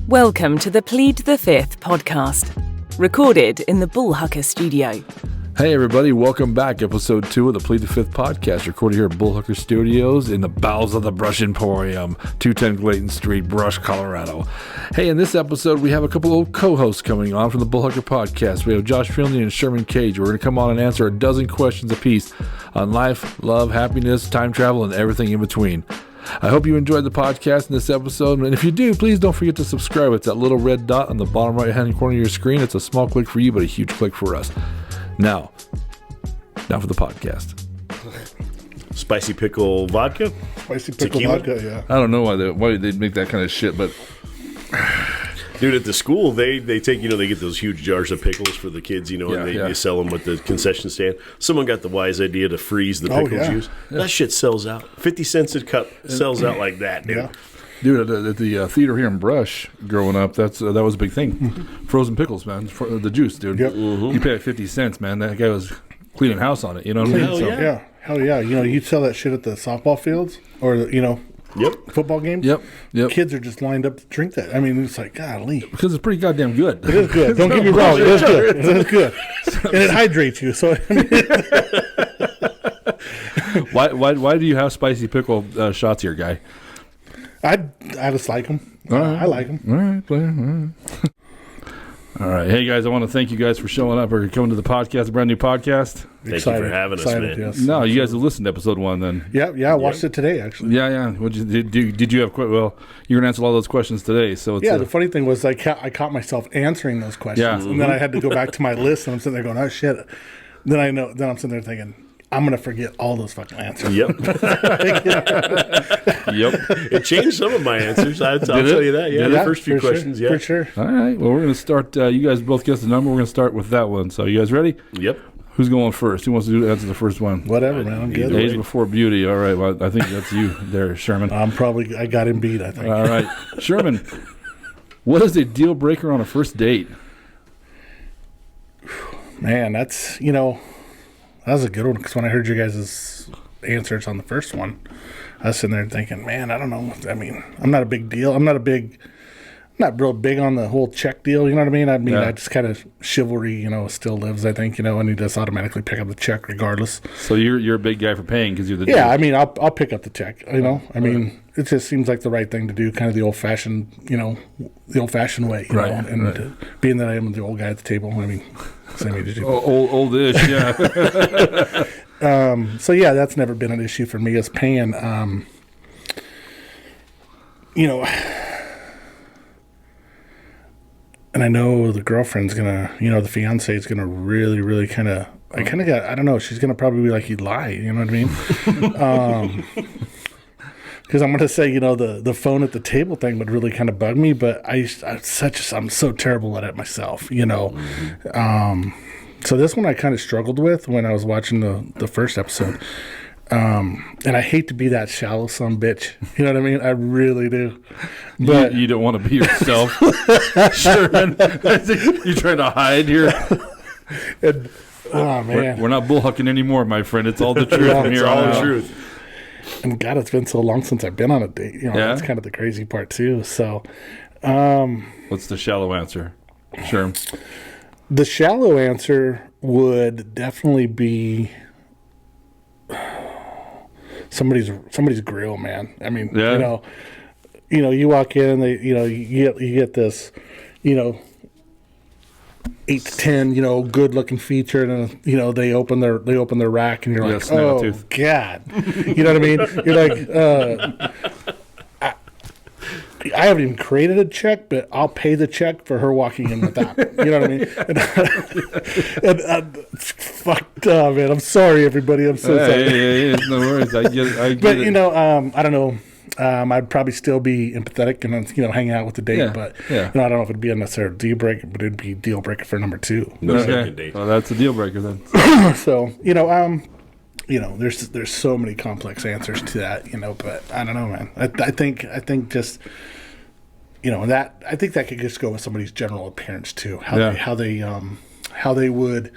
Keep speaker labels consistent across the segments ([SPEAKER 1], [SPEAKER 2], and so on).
[SPEAKER 1] Welcome to the Plead the Fifth podcast, recorded in the Bullhucker studio.
[SPEAKER 2] Hey everybody, welcome back. Episode 2 of the Plead the Fifth podcast, recorded here at Bullhucker Studios in the bowels of the Brush Emporium, 210 Clayton Street, Brush, Colorado. Hey, in this episode, we have a couple of co-hosts coming on from the Bullhucker podcast. We have Josh Finley and Sherman Kage. We're going to come on and answer a dozen questions apiece on life, love, happiness, time travel, and everything in between. I hope you enjoyed the podcast in this episode, and if you do, please don't forget to subscribe. It's that little red dot on the bottom right-hand corner of your screen. It's a small click for you, but a huge click for us. Now for the podcast.
[SPEAKER 3] Spicy pickle vodka?
[SPEAKER 4] Spicy pickle
[SPEAKER 3] Tequila?
[SPEAKER 4] vodka, yeah.
[SPEAKER 2] I don't know why they'd make that kind of shit, but
[SPEAKER 3] Dude, at the school, they take, they get those huge jars of pickles for the kids, and they sell them at the concession stand. Someone got the wise idea to freeze the pickle juice. That shit sells out. 50 cents a cup sells out like that, dude.
[SPEAKER 4] Yeah.
[SPEAKER 2] dude, at the theater here in Brush, growing up, that was a big thing. Frozen pickles, man, the juice, dude.
[SPEAKER 4] Yep.
[SPEAKER 2] You pay 50 cents, man. That guy was cleaning house on it. You know what I mean?
[SPEAKER 3] Hell yeah.
[SPEAKER 4] Hell yeah. You sell that shit at the softball fields or, football games.
[SPEAKER 2] Yep.
[SPEAKER 4] Kids are just lined up to drink that. I mean, it's like, golly.
[SPEAKER 2] Because it's pretty goddamn good.
[SPEAKER 4] It is good. Don't get me wrong. It is good. It is good. And it hydrates you. So,
[SPEAKER 2] Why do you have spicy pickle shots here, guy?
[SPEAKER 4] I just like them. I like them.
[SPEAKER 2] All right, player. All right. All right. Hey, guys, I want to thank you guys for showing up or coming to the podcast, a brand new podcast.
[SPEAKER 3] Thank you for having us, man.
[SPEAKER 4] Yes.
[SPEAKER 2] No, you guys have listened to episode 1 then.
[SPEAKER 4] Yeah, I watched it today, actually.
[SPEAKER 2] Yeah. Did you have well, you're going to answer all those questions today. So it's
[SPEAKER 4] the funny thing was I caught myself answering those questions.
[SPEAKER 2] Yeah.
[SPEAKER 4] And then I had to go back to my list, and I'm sitting there going, oh, shit. Then I'm sitting there thinking, I'm going to forget all those fucking answers.
[SPEAKER 3] Yep. It changed some of my answers. I'll tell you that. Yeah, the first few questions.
[SPEAKER 4] For sure.
[SPEAKER 2] All right. Well, we're going to start. You guys both guessed the number. We're going to start with that one. So you guys ready?
[SPEAKER 3] Yep.
[SPEAKER 2] Who's going first? Who wants to answer the first one?
[SPEAKER 4] Whatever, man. I'm good.
[SPEAKER 2] Age before beauty. All right. Well, I think that's you there, Sherman.
[SPEAKER 4] I got him beat, I think.
[SPEAKER 2] All right. Sherman, what is a deal breaker on a first date?
[SPEAKER 4] Man, that was a good one, because when I heard you guys' answers on the first one, I was sitting there thinking, man, I don't know. I mean, I'm not real big on the whole check deal, you know what I mean? I just kind of chivalry, still lives, I think, and you just automatically pick up the check regardless.
[SPEAKER 2] So you're a big guy for paying because you're the
[SPEAKER 4] Yeah, I mean, I'll pick up the check, I mean, it just seems like the right thing to do, kind of the old-fashioned, way,
[SPEAKER 2] Right,
[SPEAKER 4] and
[SPEAKER 2] right.
[SPEAKER 4] Being that I am the old guy at the table, I mean, same age as you.
[SPEAKER 2] Oldish, yeah.
[SPEAKER 4] So yeah, that's never been an issue for me, is paying. And I know the girlfriend's gonna, the fiance is gonna really, really kind of. I don't know. She's gonna probably be like, "You lie," you know what I mean? Because I'm gonna say, the phone at the table thing would really kind of bug me, but I'm so terrible at it myself, So this one I kind of struggled with when I was watching the first episode. And I hate to be that shallow son bitch. You know what I mean? I really do. But
[SPEAKER 2] you don't want to be yourself, Sherman. You're trying to hide here.
[SPEAKER 4] And, oh man,
[SPEAKER 2] we're not bullhucking anymore, my friend. It's all the truth from here on out.
[SPEAKER 4] And God, it's been so long since I've been on a date. That's kind of the crazy part too. So,
[SPEAKER 2] what's the shallow answer, Sherman?
[SPEAKER 4] The shallow answer would definitely be somebody's grill, man. I mean, you walk in, you get this, 8 to 10, good looking feature, and they open their rack, and you're like, oh God, you know what I mean? You're like, I haven't even created a check, but I'll pay the check for her walking in with that. You know what I mean? And man. I'm sorry, everybody. I'm so sorry.
[SPEAKER 2] Yeah, no worries. I get
[SPEAKER 4] but
[SPEAKER 2] it.
[SPEAKER 4] I don't know. I'd probably still be empathetic and hang out with the date, but I don't know if it'd be a necessary deal breaker, but it'd be deal breaker for number 2.
[SPEAKER 3] No second date.
[SPEAKER 2] Well, that's a deal breaker then.
[SPEAKER 4] So there's so many complex answers to that, but I don't know, man. I think just I think that could just go with somebody's general appearance too, how they would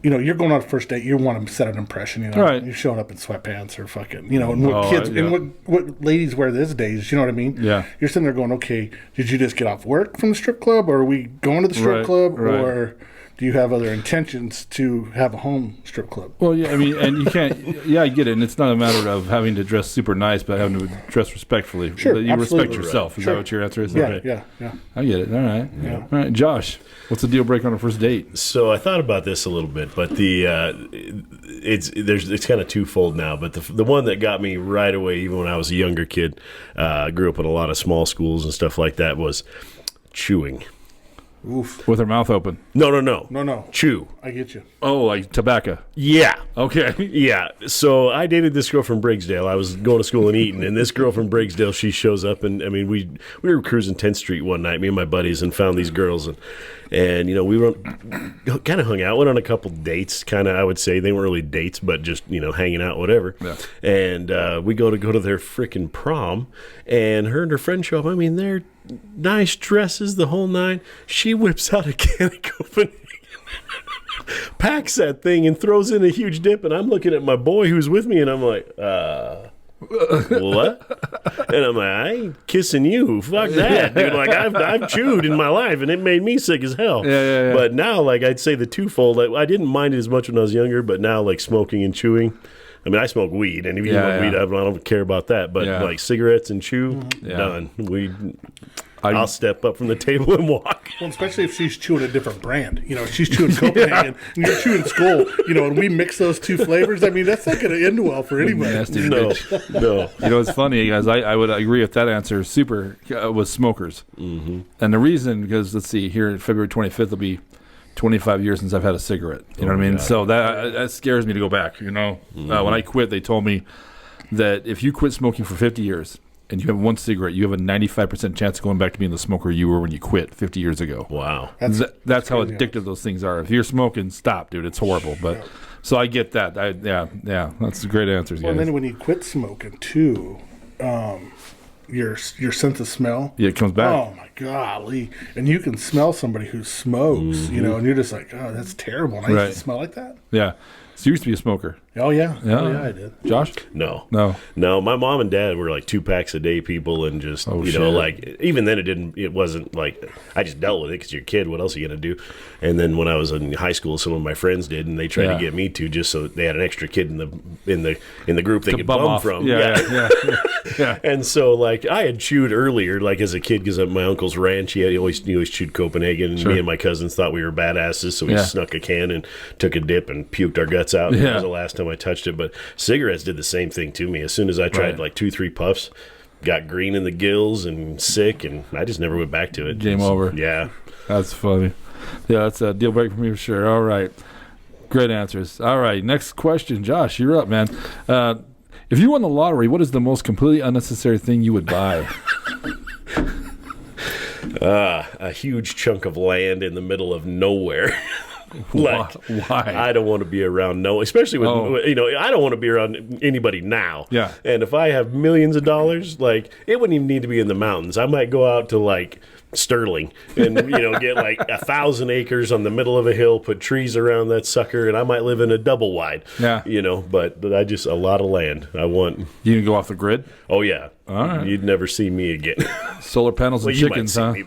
[SPEAKER 4] you're going on a first date. You want to set an impression.
[SPEAKER 2] Right.
[SPEAKER 4] You're showing up in sweatpants or fucking, and what kids and what ladies wear these days. You know what I mean?
[SPEAKER 2] Yeah.
[SPEAKER 4] You're sitting there going, okay, did you just get off work from the strip club, or are we going to the strip club, or do you have other intentions to have a home strip club?
[SPEAKER 2] Well, yeah, I mean, and you can't. Yeah, I get it. And it's not a matter of having to dress super nice, but having to dress respectfully.
[SPEAKER 4] Sure,
[SPEAKER 2] you
[SPEAKER 4] absolutely.
[SPEAKER 2] respect yourself. Is that what your answer is?
[SPEAKER 4] Yeah,
[SPEAKER 2] okay.
[SPEAKER 4] yeah.
[SPEAKER 2] I get it. All right.
[SPEAKER 4] Yeah.
[SPEAKER 2] All right, Josh. What's the deal breaker on a first date?
[SPEAKER 3] So I thought about this a little bit, but it's kind of twofold now. But the one that got me right away, even when I was a younger kid, grew up in a lot of small schools and stuff like that, was chewing.
[SPEAKER 4] Oof.
[SPEAKER 2] With her mouth open.
[SPEAKER 4] No.
[SPEAKER 3] Chew.
[SPEAKER 4] I get you.
[SPEAKER 2] Oh, like tobacco.
[SPEAKER 3] Yeah.
[SPEAKER 2] Okay.
[SPEAKER 3] Yeah. So I dated this girl from Briggsdale. I was going to school in Eaton, and this girl from Briggsdale, she shows up, and I mean, we were cruising 10th Street one night, me and my buddies, and found these girls, and we were kind of hung out, went on a couple dates, kind of, I would say. They weren't really dates, but just, hanging out, whatever. Yeah. And we go to their freaking prom, and her and her friend show up. I mean, they're nice dresses, the whole nine. She whips out a can of Copenhagen, packs that thing, and throws in a huge dip. And I'm looking at my boy who's with me, and I'm like, what? And I'm like, I ain't kissing you. Fuck that, dude. Like, I've chewed in my life, and it made me sick as hell.
[SPEAKER 2] Yeah.
[SPEAKER 3] But now, like, I'd say the twofold. I didn't mind it as much when I was younger, but now, like, smoking and chewing. I mean, I smoke weed, and if you smoke weed, I don't care about that. But like cigarettes and chew, done. I'll step up from the table and walk.
[SPEAKER 4] Well, especially if she's chewing a different brand. She's chewing Copenhagen, and you're chewing Skull. And we mix those two flavors. I mean, that's not going to end well for anybody.
[SPEAKER 2] Nasty
[SPEAKER 3] No.
[SPEAKER 2] It's funny, guys. I would agree with that answer. Super with smokers. Mm-hmm. And the reason, because let's see, here February 25th will be 25 years since I've had a cigarette. You know what I mean? God. So that scares me to go back. Mm-hmm. When I quit, they told me that if you quit smoking for 50 years and you have one cigarette, you have a 95% chance of going back to being the smoker you were when you quit 50 years ago.
[SPEAKER 3] Wow.
[SPEAKER 2] That's how addictive those things are. If you're smoking, stop, dude. It's horrible. But so I get that. That's a great answer.
[SPEAKER 4] Well, and then when you quit smoking too, your sense of smell.
[SPEAKER 2] Yeah, it comes back.
[SPEAKER 4] Oh my golly! And you can smell somebody who smokes, and you're just like, oh, that's terrible. And I used to smell like that.
[SPEAKER 2] Yeah. So you used to be a smoker.
[SPEAKER 4] Oh yeah. I did.
[SPEAKER 2] Josh?
[SPEAKER 3] No. My mom and dad were like 2 packs a day people, and just like even then it wasn't like I just dealt with it because you're a kid. What else are you gonna do? And then when I was in high school, some of my friends did, and they tried to get me to, just so they had an extra kid in the group they could bum from.
[SPEAKER 2] Yeah.
[SPEAKER 3] And so like I had chewed earlier, like as a kid, because at my uncle's ranch, he always chewed Copenhagen, and me and my cousins thought we were badasses, so we snuck a can and took a dip and puked our guts out. That was the last time I touched it. But cigarettes did the same thing to me. As soon as I tried like 2-3 puffs, got green in the gills and sick, and I just never went back to it.
[SPEAKER 2] Game over.
[SPEAKER 3] Yeah.
[SPEAKER 2] That's funny. Yeah, that's a deal breaker for me for sure. All right. Great answers. All right. Next question. Josh, you're up, man. If you won the lottery, what is the most completely unnecessary thing you would buy?
[SPEAKER 3] A huge chunk of land in the middle of nowhere. Like,
[SPEAKER 2] why?
[SPEAKER 3] I don't want to be around especially with I don't want to be around anybody now.
[SPEAKER 2] Yeah.
[SPEAKER 3] And if I have millions of dollars, like it wouldn't even need to be in the mountains. I might go out to like Sterling and get like 1,000 acres on the middle of a hill, put trees around that sucker, and I might live in a double wide.
[SPEAKER 2] Yeah.
[SPEAKER 3] But I just a lot of land. I want.
[SPEAKER 2] You can go off the grid?
[SPEAKER 3] Oh yeah.
[SPEAKER 2] All right.
[SPEAKER 3] You'd never see me again.
[SPEAKER 2] Solar panels and chickens, huh?
[SPEAKER 3] Me,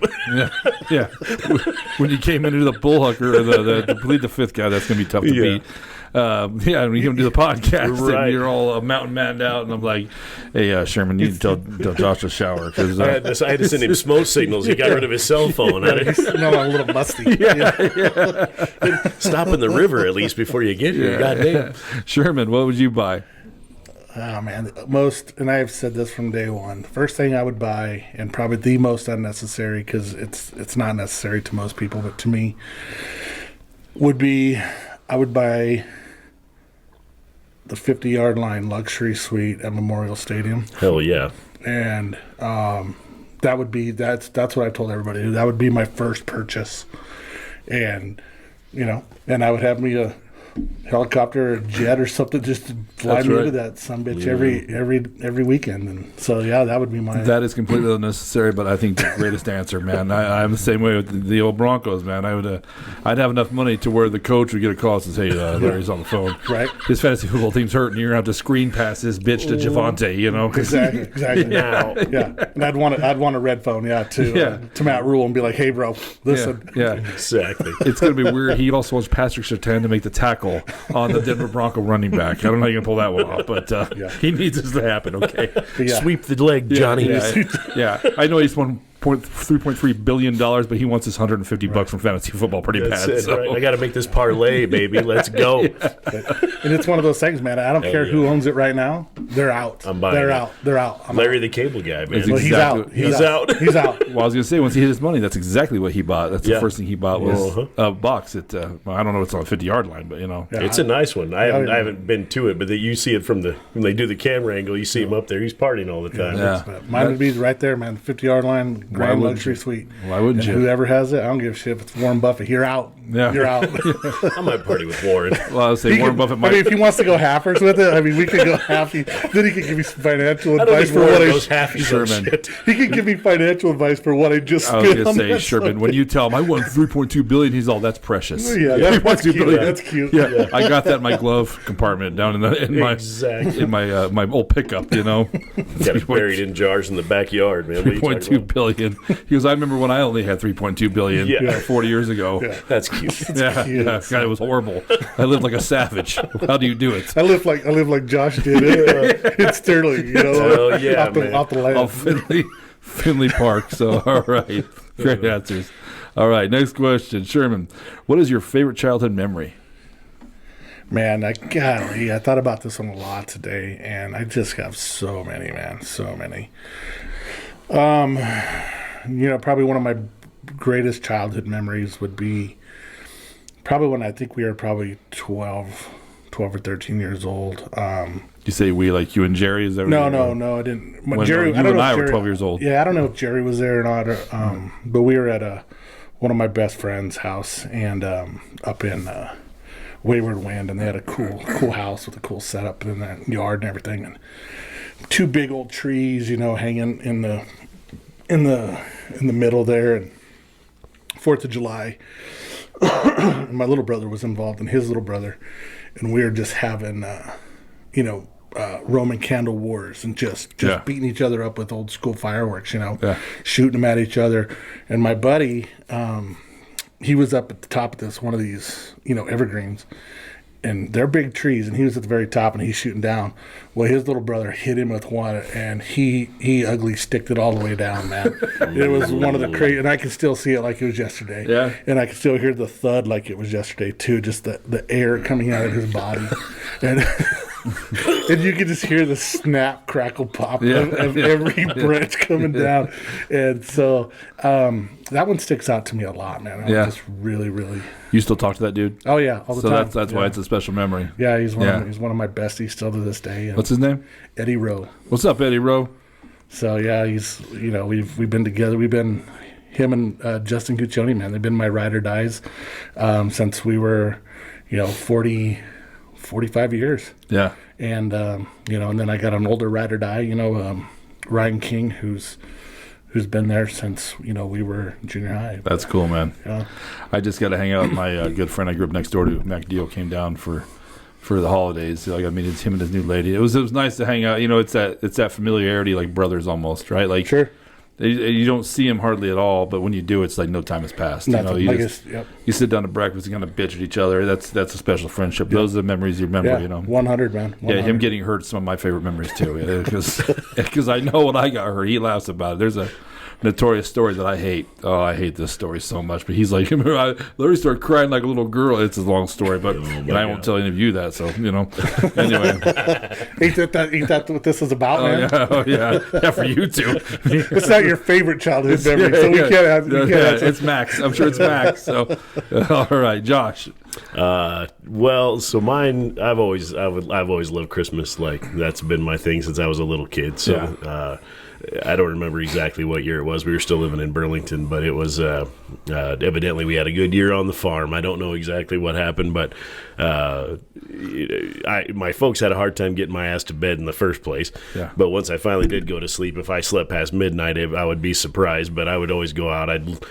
[SPEAKER 2] yeah. When you came into the Bullhucker or the Plead the Fifth guy, that's gonna be tough to beat. When you come do the podcast and you're all mountain manned out, and I'm like, hey, Sherman, you need to tell Josh to shower. Cause,
[SPEAKER 3] I had to send him smoke signals. He got rid of his cell phone.
[SPEAKER 4] No, I'm a little musty.
[SPEAKER 3] Stop in the river at least before you get here. Goddamn.
[SPEAKER 2] Sherman, what would you buy?
[SPEAKER 4] Oh, man. And I've said this from day one, the first thing I would buy, and probably the most unnecessary, because it's not necessary to most people, but to me, would be I would buy the 50-yard line luxury suite at Memorial Stadium.
[SPEAKER 3] Hell yeah.
[SPEAKER 4] And that's what I've told everybody. That would be my first purchase. And, and I would have me a helicopter or jet or something just to fly me into that sumbitch every weekend. And so, that would be mine.
[SPEAKER 2] That is completely unnecessary, but I think the greatest answer, man. I'm the same way with the old Broncos, man. I'd have enough money to where the coach would get a call and says, hey, Larry's on the phone.
[SPEAKER 4] Right.
[SPEAKER 2] His fantasy football team's hurting. You're going to have to screen pass this bitch to Javante,
[SPEAKER 4] Exactly.
[SPEAKER 3] Now.
[SPEAKER 4] And I'd want a red phone, to Matt Rule and be like, hey, bro, listen.
[SPEAKER 2] Yeah.
[SPEAKER 3] Exactly.
[SPEAKER 2] It's going to be weird. He also wants Patrick Surtain to make the tackle on the Denver Bronco running back. I don't know how you can pull that one off, but he needs this to happen, okay?
[SPEAKER 3] Sweep the leg, Johnny.
[SPEAKER 2] Yeah. I know he's won $3.3 billion, but he wants his $150 from fantasy football pretty bad.
[SPEAKER 3] Right. I got to make this parlay, baby. Let's go.
[SPEAKER 4] And it's one of those things, man. I don't care who owns it right now. They're out.
[SPEAKER 3] I'm buying
[SPEAKER 4] They're out.
[SPEAKER 3] Larry the Cable Guy, man.
[SPEAKER 2] Well,
[SPEAKER 4] he's out.
[SPEAKER 3] He's out.
[SPEAKER 4] He's out.
[SPEAKER 2] Well, I was going to say, once he hit his money, that's exactly what he bought. That's the first thing he bought was a box at, I don't know if it's on the 50-yard line, but,
[SPEAKER 3] It's a nice one. I haven't been to it, but you see it from when they do the camera angle, you see him up there. He's partying all the time.
[SPEAKER 2] Yeah.
[SPEAKER 4] Mine would be right there, man. 50-yard line, grand luxury suite.
[SPEAKER 2] Why wouldn't you?
[SPEAKER 4] Whoever has it, I don't give a shit if it's Warren Buffett. You're out.
[SPEAKER 2] Yeah.
[SPEAKER 4] You're out.
[SPEAKER 3] I might party with Warren.
[SPEAKER 2] Well, I would say Warren Buffett might.
[SPEAKER 4] if he wants to go halfers with it, we could go halfy. Then he could give me some financial
[SPEAKER 3] I don't
[SPEAKER 4] advice
[SPEAKER 3] think
[SPEAKER 4] for
[SPEAKER 3] Warren
[SPEAKER 4] what I
[SPEAKER 3] goes halfies on shit.
[SPEAKER 4] He could give me financial advice for what I just spent.
[SPEAKER 2] I was going to say,
[SPEAKER 4] that
[SPEAKER 2] Sherman,
[SPEAKER 4] subject.
[SPEAKER 2] when you tell him I won $3.2 billion, he's all, that's precious.
[SPEAKER 4] Yeah, that's
[SPEAKER 2] $3.2
[SPEAKER 4] cute. That's cute.
[SPEAKER 2] Yeah, I got that in my glove compartment down in my old pickup.
[SPEAKER 3] Got it buried in jars in the backyard, man.
[SPEAKER 2] $3.2 billion. He goes, I remember when I only had $3.2 billion 40 years ago.
[SPEAKER 4] Yeah.
[SPEAKER 3] That's cute.
[SPEAKER 2] Yeah, God, it was horrible. I lived like a savage. How do you do it?
[SPEAKER 4] I live like Josh did in Sterling, off the land.
[SPEAKER 2] Oh, Finley Park. So, all right. Great answers. All right, next question. Sherman, what is your favorite childhood memory?
[SPEAKER 4] Man, I thought about this one a lot today, and I just have so many, man. So many. Probably one of my greatest childhood memories would be probably when I think we were probably 12 or 13 years old.
[SPEAKER 2] You say we, like you and Jerry? Is that
[SPEAKER 4] no, I didn't.
[SPEAKER 2] When
[SPEAKER 4] Jerry,
[SPEAKER 2] you and I were 12 years old.
[SPEAKER 4] Yeah, I don't know if Jerry was there or not. But we were at one of my best friend's house, and up in Wayward Wind, and they had a cool house with a cool setup in the yard and everything, and two big old trees, hanging in the middle there, and 4th of July. And my little brother was involved, and his little brother, and we were just having, Roman candle wars and just beating each other up with old school fireworks, shooting them at each other. And my buddy, he was up at the top of one of these, evergreens, and they're big trees, and he was at the very top, and he's shooting down. Well, his little brother hit him with one, and he ugly sticked it all the way down, man. It was one of the crazy, and I can still see it like it was yesterday.
[SPEAKER 2] Yeah.
[SPEAKER 4] And I can still hear the thud like it was yesterday, too, just the air coming out of his body. And and you can just hear the snap, crackle, pop of every branch coming down. And so that one sticks out to me a lot, man. I just really, really...
[SPEAKER 2] You still talk to that dude?
[SPEAKER 4] Oh, yeah, all the time.
[SPEAKER 2] So that's why it's a special memory.
[SPEAKER 4] Yeah, he's one of my besties still to this day.
[SPEAKER 2] What's his name?
[SPEAKER 4] Eddie Rowe.
[SPEAKER 2] What's up, Eddie Rowe?
[SPEAKER 4] So, yeah, he's, we've been together. We've been, him and Justin Guccione, man, they've been my ride or dies since we were, 45 years.
[SPEAKER 2] Yeah.
[SPEAKER 4] And, and then I got an older ride or die, Ryan King, who's been there since, we were junior high.
[SPEAKER 2] That's cool, man.
[SPEAKER 4] Yeah.
[SPEAKER 2] I just got to hang out with my good friend I grew up next door to. Mac Dio came down for the holidays. So I got to meet him and his new lady. It was nice to hang out. It's that familiarity, like brothers almost, right? Like,
[SPEAKER 4] sure.
[SPEAKER 2] You don't see him hardly at all, but when you do, it's like no time has passed.
[SPEAKER 4] Nothing.
[SPEAKER 2] You sit down to breakfast and kind of bitch at each other. That's a special friendship. Those are the memories you remember.
[SPEAKER 4] 100, man. 100.
[SPEAKER 2] Yeah, him getting hurt is some of my favorite memories too. Because I know when I got hurt, he laughs about it. There's a notorious story that I hate. Oh, I hate this story so much. But he's like, Larry started crying like a little girl. It's a long story, but I won't tell any of you that. So Anyway,
[SPEAKER 4] ain't that what this is about, man?
[SPEAKER 2] Yeah, for you two.
[SPEAKER 4] It's not your favorite childhood memory, so we can't have.
[SPEAKER 2] It's Max. I'm sure it's Max. So, all right, Josh.
[SPEAKER 3] So mine, I've always loved Christmas. Like, that's been my thing since I was a little kid. So I don't remember exactly what year it was. We were still living in Burlington, but it was Evidently, we had a good year on the farm. I don't know exactly what happened, but my folks had a hard time getting my ass to bed in the first place.
[SPEAKER 2] Yeah.
[SPEAKER 3] But once I finally did go to sleep, if I slept past midnight, I would be surprised. But I would always go out. I'd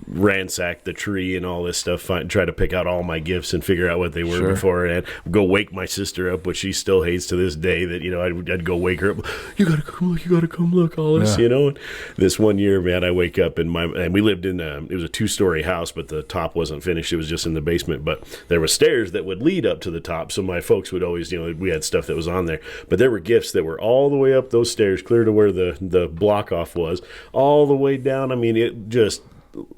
[SPEAKER 3] ransack the tree and all this stuff, try to pick out all my gifts and figure out what they were before, and go wake my sister up, which she still hates to this day. That I'd go wake her up. You gotta come look, all this. And this one year, man, I wake up and we lived in it was a 2-story house, but the top wasn't finished. It was just in the basement, but there were stairs that would lead up to the top. So my folks would always, we had stuff that was on there, but there were gifts that were all the way up those stairs, clear to where the block off was, all the way down. I mean, it just,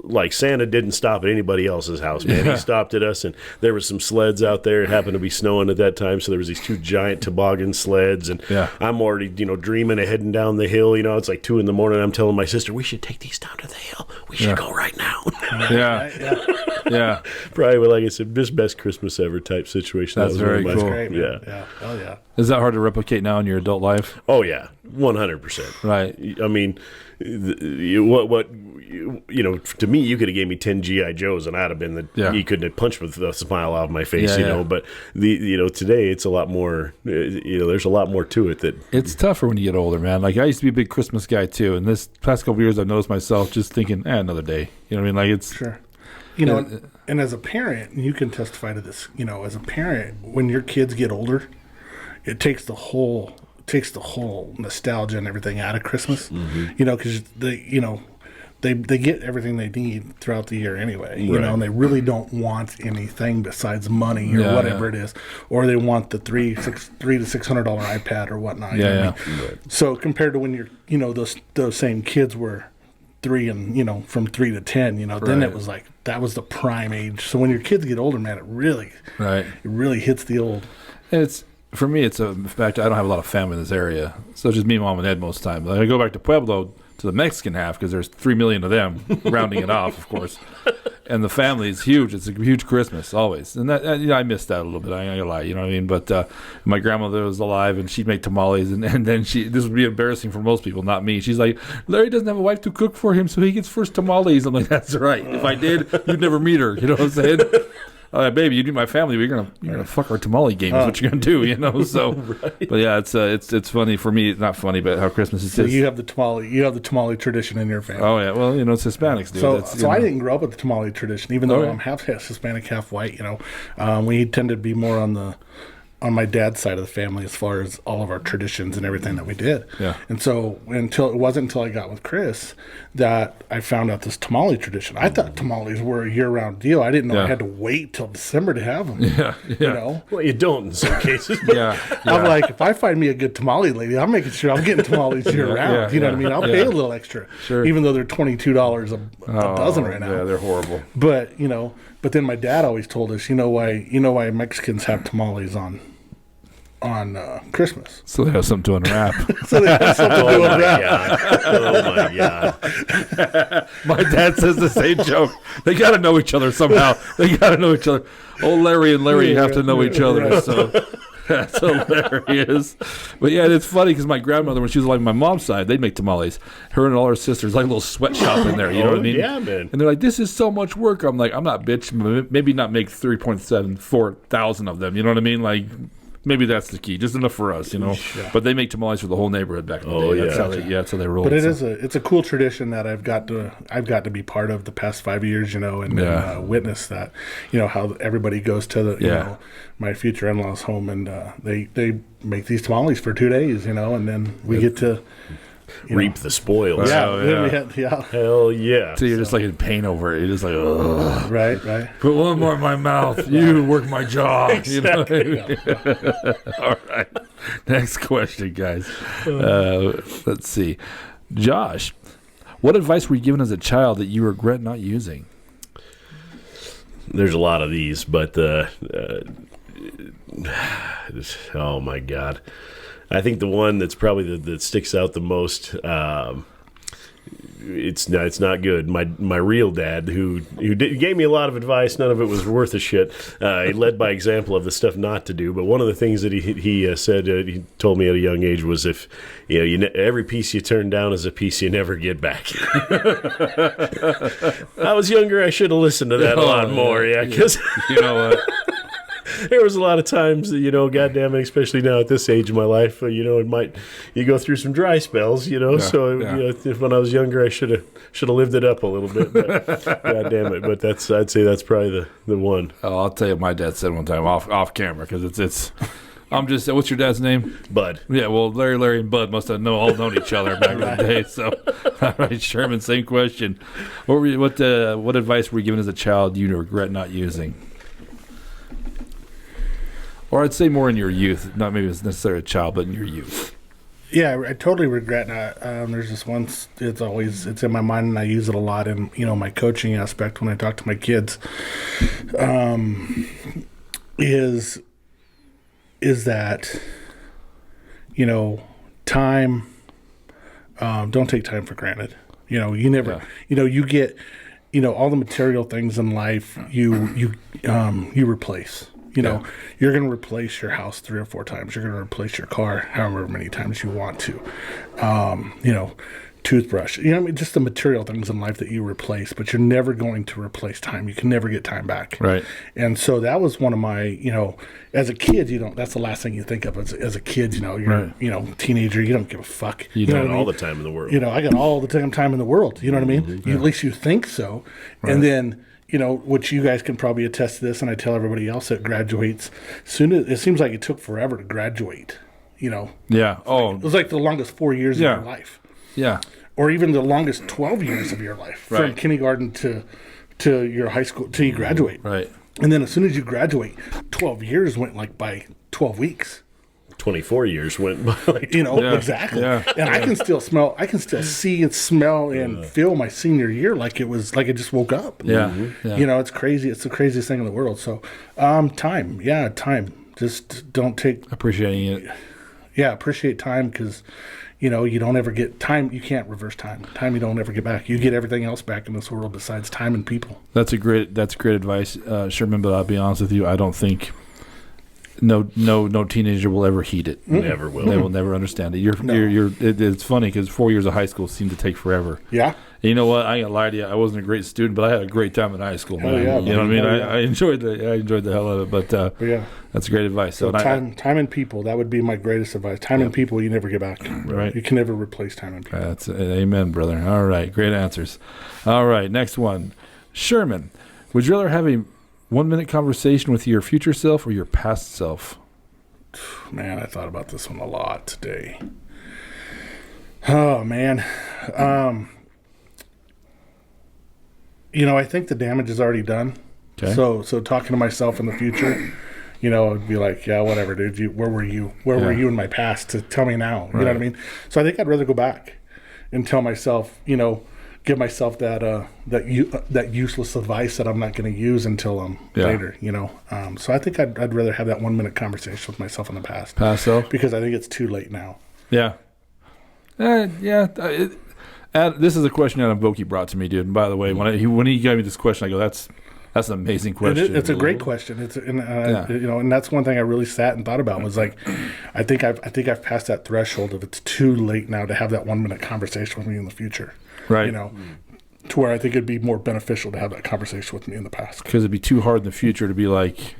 [SPEAKER 3] like, Santa didn't stop at anybody else's house, man. He stopped at us, and there were some sleds out there. It happened to be snowing at that time, so there was these 2 giant toboggan sleds, and I'm already, dreaming of heading down the hill. It's like 2 a.m. I'm telling my sister, we should take these down to the hill. We should go right now. Probably, like I said, best Christmas ever type situation.
[SPEAKER 2] That's very cool.
[SPEAKER 4] Great, yeah. Oh, yeah.
[SPEAKER 2] Is that hard to replicate now in your adult life?
[SPEAKER 3] Oh, yeah. 100%.
[SPEAKER 2] Right.
[SPEAKER 3] I mean, to me, you could have gave me 10 G.I. Joes and I'd have been you couldn't have punched with a smile out of my face, but today it's a lot more, there's a lot more to it. That
[SPEAKER 2] it's tougher when you get older, man. Like, I used to be a big Christmas guy too, and this past couple of years I've noticed myself just thinking, another day. You know what I mean? Like, it's
[SPEAKER 4] sure. And as a parent, you can testify to this, as a parent, when your kids get older, it takes the whole nostalgia and everything out of Christmas, because they get everything they need throughout the year anyway, and they really don't want anything besides money or whatever it is, or they want the $300 to $600 iPad or whatnot. So compared to when you're, those same kids were 3 and from 3 to 10, then it was like that was the prime age. So when your kids get older, man, it really hits the old.
[SPEAKER 2] And for me, it's a fact. I don't have a lot of family in this area, so it's just me, mom, and dad most of the time. Like, I go back to Pueblo, to the Mexican half, because there's 3 million of them, rounding it off, of course. And the family is huge. It's a huge Christmas, always. And that, I missed that a little bit. I ain't gonna lie, you know what I mean? But my grandmother was alive, and she'd make tamales, and then this would be embarrassing for most people, not me. She's like, Larry doesn't have a wife to cook for him, so he gets first tamales. I'm like, that's right. If I did, you'd never meet her. You know what I'm saying? Baby, you do my family, but you're gonna fuck our tamale game. Is what you're gonna do, So, right. But yeah, it's funny for me. It's not funny, but how Christmas is.
[SPEAKER 4] So you have the tamale tradition in your family.
[SPEAKER 2] Oh yeah, well, it's Hispanics, dude.
[SPEAKER 4] So I didn't grow up with the tamale tradition, even though I'm half Hispanic, half white. We tended to be more on my dad's side of the family as far as all of our traditions and everything that we did. Yeah. And so it wasn't until I got with Chris that I found out this tamale tradition. I thought tamales were a year-round deal. I didn't know I had to wait till December to have them. Yeah.
[SPEAKER 3] Well, you don't in some cases.
[SPEAKER 4] I'm like, if I find me a good tamale lady, I'm making sure I'm getting tamales year-round. You know what I mean? I'll pay a little extra, even though they're $22 a dozen right now.
[SPEAKER 2] Yeah, they're horrible.
[SPEAKER 4] But then my dad always told us, you know why Mexicans have tamales on Christmas.
[SPEAKER 2] So they have something to unwrap.
[SPEAKER 3] Oh my God.
[SPEAKER 2] My dad says the same joke. They got to know each other somehow. Old Larry and Larry have to know each other. Right. So that's hilarious. But yeah, it's funny because my grandmother, when she was alive on my mom's side, they'd make tamales. Her and all her sisters, like a little sweatshop in there. You know what I mean?
[SPEAKER 3] Yeah, man.
[SPEAKER 2] And they're like, this is so much work. I'm like, I'm not, bitch. Maybe not make 3.74,000 of them. You know what I mean? Like, maybe that's the key, just enough for us, Yeah. But they make tamales for the whole neighborhood back in the day. That's how they roll.
[SPEAKER 4] But it's a cool tradition that I've got to be part of the past 5 years, and witness that, how everybody goes to my future in-laws' home, and they make these tamales for 2 days, and then we get to
[SPEAKER 3] reap the spoils. Hell yeah.
[SPEAKER 2] So you're just like in pain over it. You're just like, ugh.
[SPEAKER 4] Right.
[SPEAKER 2] Put one more in my mouth. You work my jaw.
[SPEAKER 3] Exactly.
[SPEAKER 2] All right. Next question, guys. Let's see. Josh, what advice were you given as a child that you regret not using?
[SPEAKER 3] There's a lot of these, but oh my God. I think the one that's probably that sticks out the most, it's not good. My real dad, who gave me a lot of advice, none of it was worth a shit. He led by example of the stuff not to do. But one of the things that he said, he told me at a young age, was if every piece you turn down is a piece you never get back. I was younger. I should have listened to that a lot more. Yeah, because
[SPEAKER 2] you know what.
[SPEAKER 3] There was a lot of times that, goddamn it, especially now at this age of my life, you go through some dry spells, when I was younger, I should have lived it up a little bit, but goddamn it. But I'd say that's probably the one.
[SPEAKER 2] Oh, I'll tell you what my dad said one time off camera, because it's what's your dad's name?
[SPEAKER 3] Bud.
[SPEAKER 2] Yeah, well, Larry and Bud must have all known each other back in the day. So, all right, Sherman, same question. What advice were you given as a child you regret not using? Or I'd say more in your youth, not maybe as necessarily a child, but in your youth.
[SPEAKER 4] Yeah, I totally regret not. There's this one, it's in my mind, and I use it a lot in, my coaching aspect when I talk to my kids, is that, time, don't take time for granted. You never, you get, all the material things in life you replace. You're going to replace your house 3 or 4 times. You're going to replace your car however many times you want to. Toothbrush. Just the material things in life that you replace, but you're never going to replace time. You can never get time back.
[SPEAKER 2] Right.
[SPEAKER 4] And so that was one of my, as a kid, that's the last thing you think of as a kid, you're, right. Teenager, you don't give a fuck.
[SPEAKER 3] You got all the time in the world.
[SPEAKER 4] I got all the time in the world. You know what I mean? Mm-hmm. At least you think so. Right. And then, which you guys can probably attest to this, and I tell everybody else that graduates, it seems like it took forever to graduate,
[SPEAKER 2] Yeah. Oh.
[SPEAKER 4] It was like the longest 4 years of your life.
[SPEAKER 2] Yeah.
[SPEAKER 4] Or even the longest 12 years of your life,
[SPEAKER 2] right.
[SPEAKER 4] From kindergarten to your high school, till you graduate.
[SPEAKER 2] Right.
[SPEAKER 4] And then as soon as you graduate, 12 years went like by 12 weeks.
[SPEAKER 3] 24 years went by.
[SPEAKER 4] Exactly. Yeah. And I can still see and smell and feel my senior year like it was, like I just woke up.
[SPEAKER 2] Yeah.
[SPEAKER 3] Mm-hmm.
[SPEAKER 2] Yeah.
[SPEAKER 4] It's crazy. It's the craziest thing in the world. So, time. Yeah, time. Just don't take...
[SPEAKER 2] Appreciating it.
[SPEAKER 4] Yeah, appreciate time, because, you don't ever get time. You can't reverse time. Time you don't ever get back. You get everything else back in this world besides time and people.
[SPEAKER 2] That's great advice, Sherman, but I'll be honest with you, I don't think... No teenager will ever heed it.
[SPEAKER 3] Mm-hmm. Never will.
[SPEAKER 2] They will never understand it. It's funny because 4 years of high school seemed to take forever.
[SPEAKER 4] Yeah.
[SPEAKER 2] And you know what? I ain't gonna lie to you. I wasn't a great student, but I had a great time in high school.
[SPEAKER 4] Hell yeah,
[SPEAKER 2] you know what I mean? I enjoyed the hell out of it. But
[SPEAKER 4] yeah,
[SPEAKER 2] that's great advice.
[SPEAKER 4] So time and people. That would be my greatest advice. Time and people, you never get back.
[SPEAKER 2] Right.
[SPEAKER 4] You can never replace time and people.
[SPEAKER 2] That's amen, brother. All right, great answers. All right, next one, Sherman. Would you rather have a 1-minute conversation with your future self or your past self?
[SPEAKER 4] Man, I thought about this one a lot today. Oh, man. I think the damage is already done. Okay. So talking to myself in the future, I'd be like, yeah, whatever, dude. Where were you? Where were you in my past to tell me now? You know what I mean? So I think I'd rather go back and tell myself, give myself that useless advice that I'm not going to use until later, So I think I'd rather have that 1-minute conversation with myself in the past.
[SPEAKER 2] Past self?
[SPEAKER 4] Because I think it's too late now.
[SPEAKER 2] Yeah. This is a question that Voki brought to me, dude. And by the way, when he gave me this question, I go, that's an amazing question.
[SPEAKER 4] It's a great question. And that's one thing I really sat and thought about was like, I think I've passed that threshold of it's too late now to have that 1-minute conversation with me in the future.
[SPEAKER 2] Right.
[SPEAKER 4] To where I think it'd be more beneficial to have that conversation with me in the past.
[SPEAKER 2] Because it'd be too hard in the future to be like,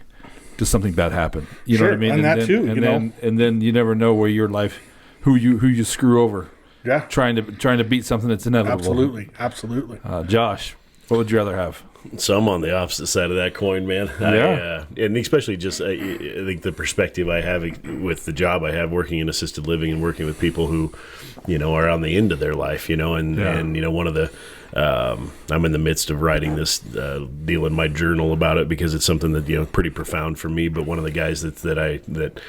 [SPEAKER 2] does something bad happen? You know what I mean?
[SPEAKER 4] And that too.
[SPEAKER 2] And then you never know where your life, who you screw over.
[SPEAKER 4] Yeah.
[SPEAKER 2] Trying to beat something that's inevitable.
[SPEAKER 4] Absolutely.
[SPEAKER 2] Josh, what would you rather have?
[SPEAKER 3] So I'm on the opposite side of that coin, man.
[SPEAKER 2] Yeah.
[SPEAKER 3] And especially just, I think the perspective I have with the job I have working in assisted living and working with people who, are on the end of their life, and one of the, I'm in the midst of writing this deal in my journal about it because it's something that, pretty profound for me. But one of the guys that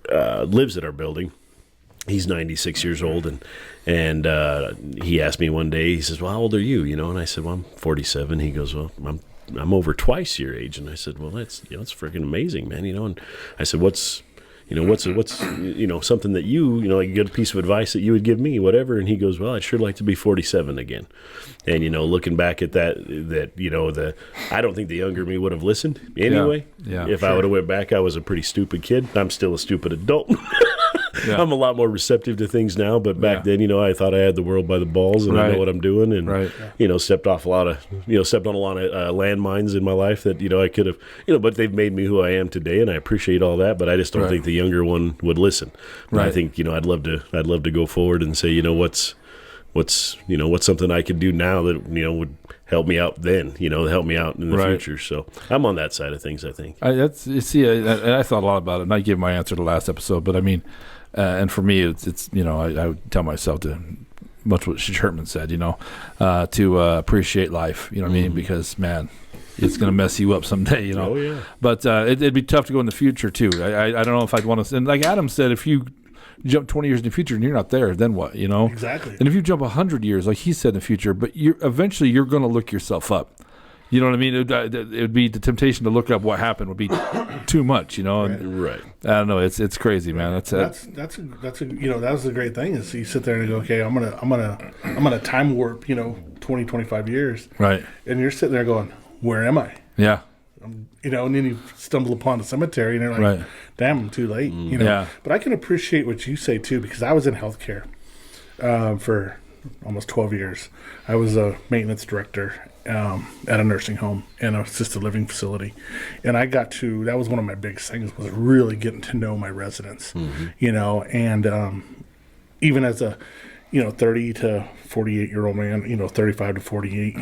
[SPEAKER 3] lives at our building, he's 96 years old, and he asked me one day, he says, well, how old are you? And I said, well, I'm 47. He goes, well, I'm over twice your age. And I said, well, that's freaking amazing, man. And I said, what's what's something that like a good piece of advice that you would give me, whatever. And he goes, well, I'd sure like to be 47 again. And, looking back at that, I don't think the younger me would have listened anyway.
[SPEAKER 2] Yeah,
[SPEAKER 3] if I would have went back, I was a pretty stupid kid. I'm still a stupid adult. Yeah. I'm a lot more receptive to things now, but back then, I thought I had the world by the balls and I know what I'm doing, and stepped on a lot of landmines in my life that I could have, but they've made me who I am today, and I appreciate all that. But I just don't think the younger one would listen. But I think I'd love to go forward and say what's something I could do now that would help me out then, help me out in the future. So I'm on that side of things, I think.
[SPEAKER 2] I thought a lot about it, and I gave my answer to the last episode. But I mean, and for me, it's I would tell myself to, much what Sherman said, to appreciate life. You know what I mean? Because man, it's going to mess you up someday.
[SPEAKER 3] Oh yeah.
[SPEAKER 2] But it'd be tough to go in the future too. I don't know if I'd want to. And like Adam said, if you jump 20 years in the future and you're not there, then what?
[SPEAKER 4] Exactly.
[SPEAKER 2] And if you jump 100 years, like he said, in the future, but eventually you're going to look yourself up. You know what I mean? It would be the temptation to look up what happened would be too much.
[SPEAKER 3] Right.
[SPEAKER 2] I don't know. It's crazy, man. That's
[SPEAKER 4] that was the great thing is you sit there and you go, okay, I'm gonna time warp 20, 25 years.
[SPEAKER 2] Right.
[SPEAKER 4] And you're sitting there going, where am I?
[SPEAKER 2] Yeah.
[SPEAKER 4] And then you stumble upon a cemetery and you're like, damn, I'm too late.
[SPEAKER 2] Yeah.
[SPEAKER 4] But I can appreciate what you say too, because I was in healthcare for almost 12 years. I was a maintenance director at a nursing home and an assisted living facility, and that was one of my biggest things, was really getting to know my residents. And even as a 30 to 48 year old man, 35 to 48,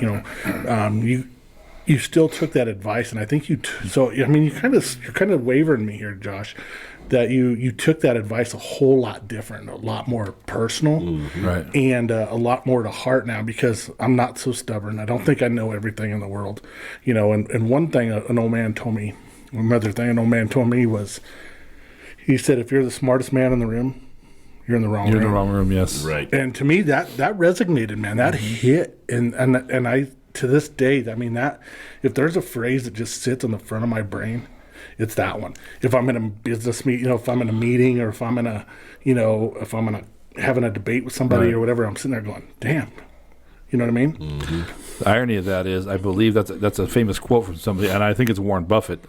[SPEAKER 4] you still took that advice, and I think you're kind of wavering me here, Josh, that you took that advice a whole lot different, a lot more personal, and a lot more to heart now, because I'm not so stubborn. I don't think I know everything in the world, and one thing an old man told me, another thing an old man told me was, he said, if you're the smartest man in the room, you're in the wrong room.
[SPEAKER 2] You're in the wrong room, yes.
[SPEAKER 3] Right.
[SPEAKER 4] And to me, that resonated, man. That hit, and I, to this day, I mean, that if there's a phrase that just sits on the front of my brain, it's that one. If I'm in a business meeting, if I'm in a meeting, or if I'm having a debate with somebody or whatever, I'm sitting there going, damn. You know what I mean?
[SPEAKER 2] Mm-hmm. The irony of that is, I believe that's a famous quote from somebody, and I think it's Warren Buffett.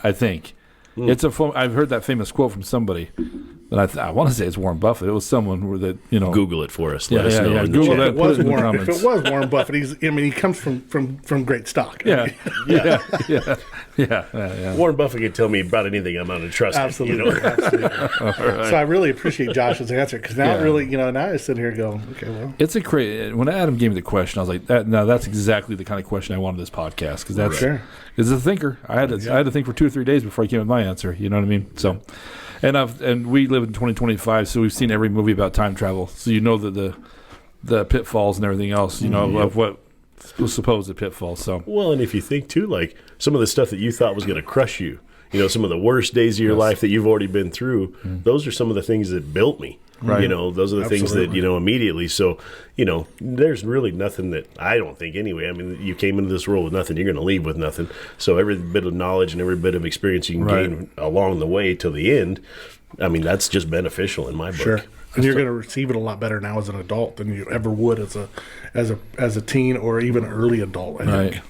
[SPEAKER 2] I think I've heard that famous quote from somebody. But I want to say it's Warren Buffett. It was someone that
[SPEAKER 3] Google it for us. Let us know.
[SPEAKER 2] Yeah. Google that.
[SPEAKER 4] If it was Warren Buffett, he comes from great stock.
[SPEAKER 2] Yeah.
[SPEAKER 3] Warren Buffett can tell me about anything I'm going to trust.
[SPEAKER 4] Absolutely. Absolutely. Right. So I really appreciate Josh's answer, because now now I sit here and go, okay, well,
[SPEAKER 2] it's a crazy. When Adam gave me the question, I was like, that's exactly the kind of question I wanted this podcast, because that's because as a thinker, I had to think for 2 or 3 days before I came with my answer. You know what I mean? So. And we live in 2025, so we've seen every movie about time travel. So the pitfalls and everything else, of what supposed pitfalls. So
[SPEAKER 3] and if you think too, like some of the stuff that you thought was going to crush you, some of the worst days of your life that you've already been through, those are some of the things that built me. Right. Those are the things that, immediately. So, there's really nothing that I don't think anyway. I mean, you came into this world with nothing. You're going to leave with nothing. So every bit of knowledge and every bit of experience you can gain along the way till the end, I mean, that's just beneficial in my book.
[SPEAKER 4] Sure. And you're going to receive it a lot better now as an adult than you ever would as a teen or even early adult, I think.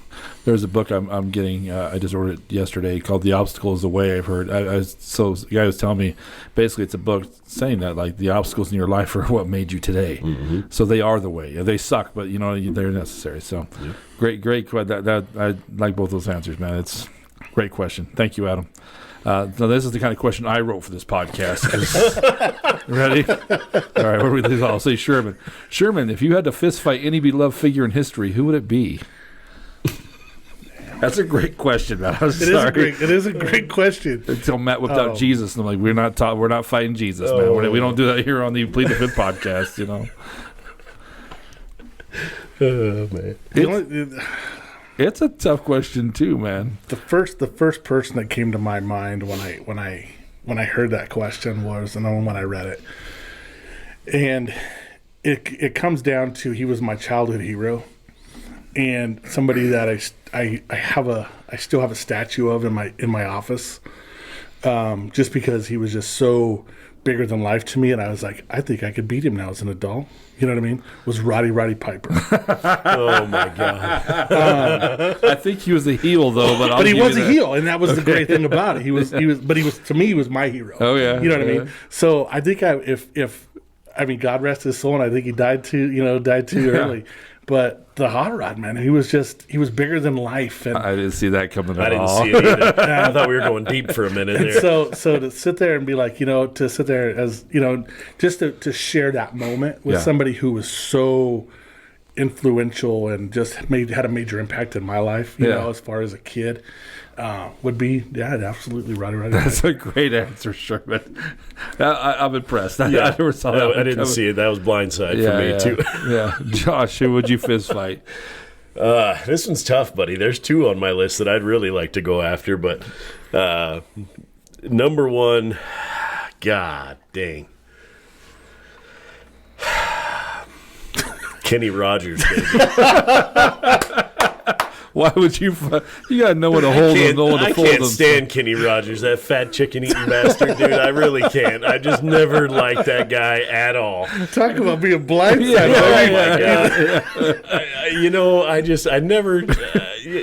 [SPEAKER 2] There's a book I'm getting. I just ordered it yesterday, called "The Obstacle Is the Way." I've heard. So the guy was telling me, basically, it's a book saying that like the obstacles in your life are what made you today. Mm-hmm. So they are the way. They suck, but they're necessary. So great. That I like both those answers, man. It's a great question. Thank you, Adam. Now this is the kind of question I wrote for this podcast. Ready? All right. Where do we leave? I'll say Sherman. Sherman, if you had to fist fight any beloved figure in history, who would it be? That's a great question, man. It
[SPEAKER 4] is a great question.
[SPEAKER 2] Until Matt whipped out Jesus, and I'm like, we're not fighting Jesus, man. We don't do that here on the Plead the Fifth podcast,
[SPEAKER 3] Oh man,
[SPEAKER 2] it's a tough question too, man.
[SPEAKER 4] The first person that came to my mind when I heard that question was, and when I read it, and it comes down to, he was my childhood hero. And somebody that I still have a statue of in my office, just because he was just so bigger than life to me, and I was like, I think I could beat him now as an adult. You know what I mean? Was Roddy Piper.
[SPEAKER 3] Oh my God!
[SPEAKER 2] I think he was a heel though, but
[SPEAKER 4] he was a heel, and that was the great thing about it. He was to me, he was my hero.
[SPEAKER 2] Oh yeah,
[SPEAKER 4] you know what I mean? So I think if God rest his soul, and I think he died too early. But the hot rod, man, he was bigger than life. And
[SPEAKER 2] I didn't see that coming at all.
[SPEAKER 3] I didn't see it either. I thought we were going deep for a minute there.
[SPEAKER 4] So to sit there and be like, to sit there as, just to share that moment with somebody who was so influential and just had a major impact in my life, you know, as far as a kid, would be, absolutely right.
[SPEAKER 2] That's a great answer, Sherman. I'm impressed. I never saw that.
[SPEAKER 3] I didn't see it. That was blindside for me too.
[SPEAKER 2] Yeah, Josh, who would you fist fight?
[SPEAKER 3] This one's tough, buddy. There's two on my list that I'd really like to go after, but number one, God dang, Kenny Rogers, baby.
[SPEAKER 2] Why would you? You gotta know when to hold them, know when to fold them.
[SPEAKER 3] I can't stand Kenny Rogers, that fat chicken eating bastard, dude. I really can't. I just never liked that guy at all.
[SPEAKER 4] Talk about being blindsided.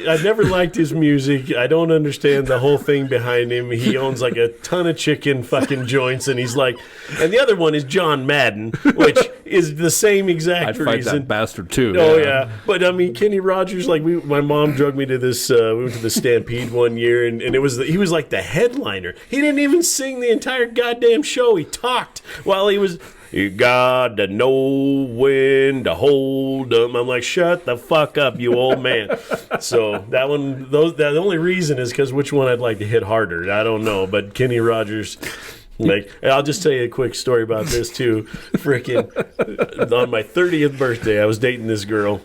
[SPEAKER 3] I never liked his music. I don't understand the whole thing behind him. He owns like a ton of chicken fucking joints, and he's like, and the other one is John Madden, which is the same exact reason.
[SPEAKER 2] I'd fight that bastard too.
[SPEAKER 3] Oh yeah, but I mean Kenny Rogers, like my mom drug me to this. We went to the Stampede one year, and he was like the headliner. He didn't even sing the entire goddamn show. He talked while he was. You gotta know when to hold them. I'm like, shut the fuck up, you old man. So that one, the only reason is because which one I'd like to hit harder. I don't know, but Kenny Rogers. Like, I'll just tell you a quick story about this too. Freaking on my 30th birthday, I was dating this girl.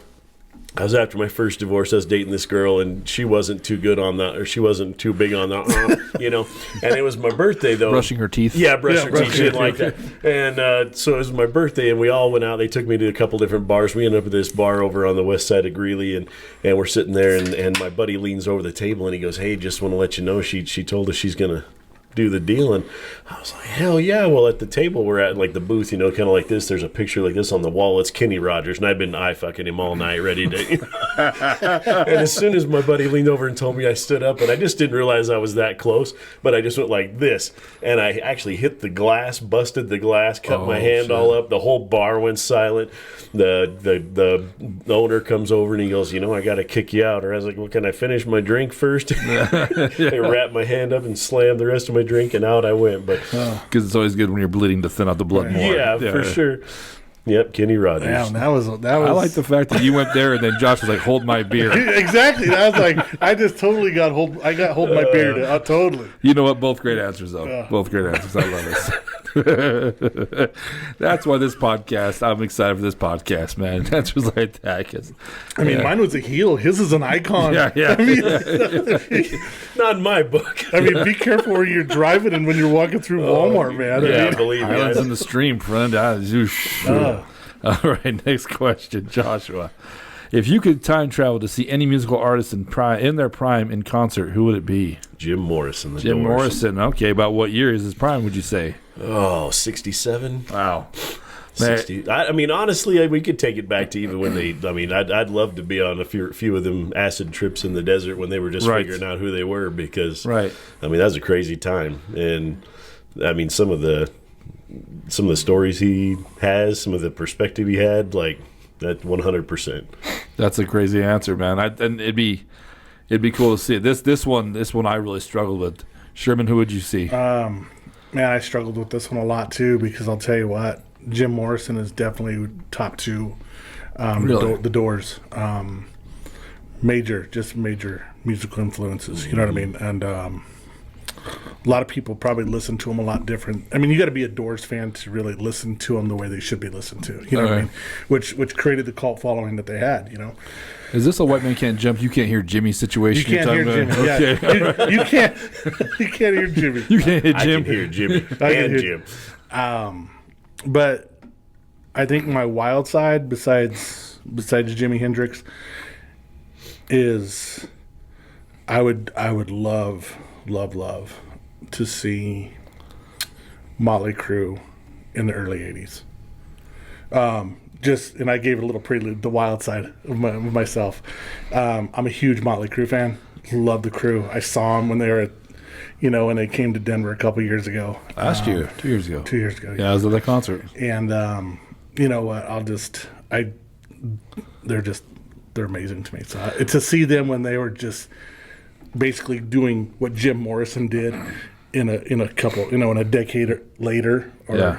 [SPEAKER 3] I was after my first divorce. I was dating this girl, and she wasn't too good on that, or she wasn't too big on that, And it was my birthday, though.
[SPEAKER 2] Brushing her teeth.
[SPEAKER 3] Yeah, brushing her teeth. She didn't like that. And so it was my birthday, and we all went out. They took me to a couple different bars. We ended up at this bar over on the west side of Greeley, and we're sitting there, and my buddy leans over the table, and he goes, "Hey, just want to let you know, she told us she's going to do the deal." And I was like, hell yeah. Well, at the table we're at, like the booth, kind of like this, there's a picture like this on the wall. It's Kenny Rogers, and I've been eye fucking him all night, ready to and as soon as my buddy leaned over and told me, I stood up, and I just didn't realize I was that close, but I just went like this, and I actually hit the glass, busted the glass, cut my hand all up. The whole bar went silent. The owner comes over and he goes, I got to kick you out. Or I was like, well, can I finish my drink first? I wrapped my hand up and slammed the rest of my drink, and out I went. But
[SPEAKER 2] because it's always good when you're bleeding to thin out the blood more.
[SPEAKER 3] Yeah, for sure. Yep, Kenny Rogers.
[SPEAKER 4] Damn, that was.
[SPEAKER 2] I like the fact that you went there and then Josh was like, "Hold my beer."
[SPEAKER 4] Exactly. I was like, I just totally got hold my beer. Totally.
[SPEAKER 2] You know what? Both great answers, though. Both great answers. I love this. That's why this podcast. I'm excited for this podcast, man. Answers like that.
[SPEAKER 4] Mine was a heel. His is an icon.
[SPEAKER 2] Yeah.
[SPEAKER 3] Not in my book.
[SPEAKER 4] Be careful where you're driving and when you're walking through Walmart, man.
[SPEAKER 3] Yeah, believe me.
[SPEAKER 2] Islands in the stream, friend. All right, next question, Joshua. If you could time travel to see any musical artist in their prime in concert, who would it be?
[SPEAKER 3] Jim Morrison.
[SPEAKER 2] Jim Morrison. Okay, about what year is his prime, would you say?
[SPEAKER 3] 67.
[SPEAKER 2] Wow.
[SPEAKER 3] 60. Honestly, we could take it back to even when I'd love to be on a few of them acid trips in the desert when they were just figuring out who they were, because that was a crazy time. And some of the stories he has, some of the perspective he had, like that 100%.
[SPEAKER 2] That's a crazy answer, man. And it'd be cool to see it. This one I really struggled with. Sherman, who would you see?
[SPEAKER 4] Man, I struggled with this one a lot too, because I'll tell you what, Jim Morrison is definitely top two.
[SPEAKER 2] Really?
[SPEAKER 4] The Doors, major musical influences. You know what I mean? And a lot of people probably listen to him a lot different. You got to be a Doors fan to really listen to them the way they should be listened to. You know what I mean? Which created the cult following that they had.
[SPEAKER 2] Is this a white man can't jump? You can't hear Jimmy's situation.
[SPEAKER 4] You can't hear Jimmy. Okay. Yeah. You can't hear Jimmy.
[SPEAKER 2] You can't hear Jim.
[SPEAKER 3] I can hear Jimmy and Jim.
[SPEAKER 4] But I think my wild side, besides Jimi Hendrix, is I would love to see Motley Crue in the early 80s. And I gave it a little prelude, the wild side of myself. I'm a huge Motley Crue fan. Love the Crue. I saw them when they were when they came to Denver a couple years ago.
[SPEAKER 2] Last year, 2 years ago.
[SPEAKER 4] 2 years ago.
[SPEAKER 2] Yeah, I was at that concert.
[SPEAKER 4] And you know what? They're amazing to me. So to see them when they were just basically doing what Jim Morrison did in a couple, in a decade later, or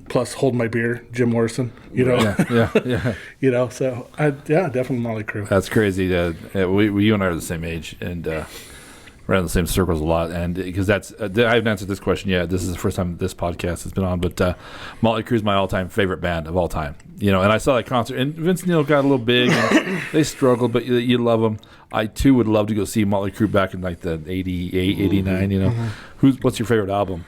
[SPEAKER 4] plus Hold My Beer, Jim Morrison,
[SPEAKER 2] Yeah.
[SPEAKER 4] So definitely Motley Crue.
[SPEAKER 2] That's crazy. You and I are the same age, and we're in the same circles a lot. And because I haven't answered this question yet. This is the first time this podcast has been on, but Motley Crue is my all-time favorite band of all time. And I saw that concert, and Vince Neil got a little big, and they struggled, but you love them. I too would love to go see Motley Crue back in like the 88, 89. Mm-hmm. What's your favorite album?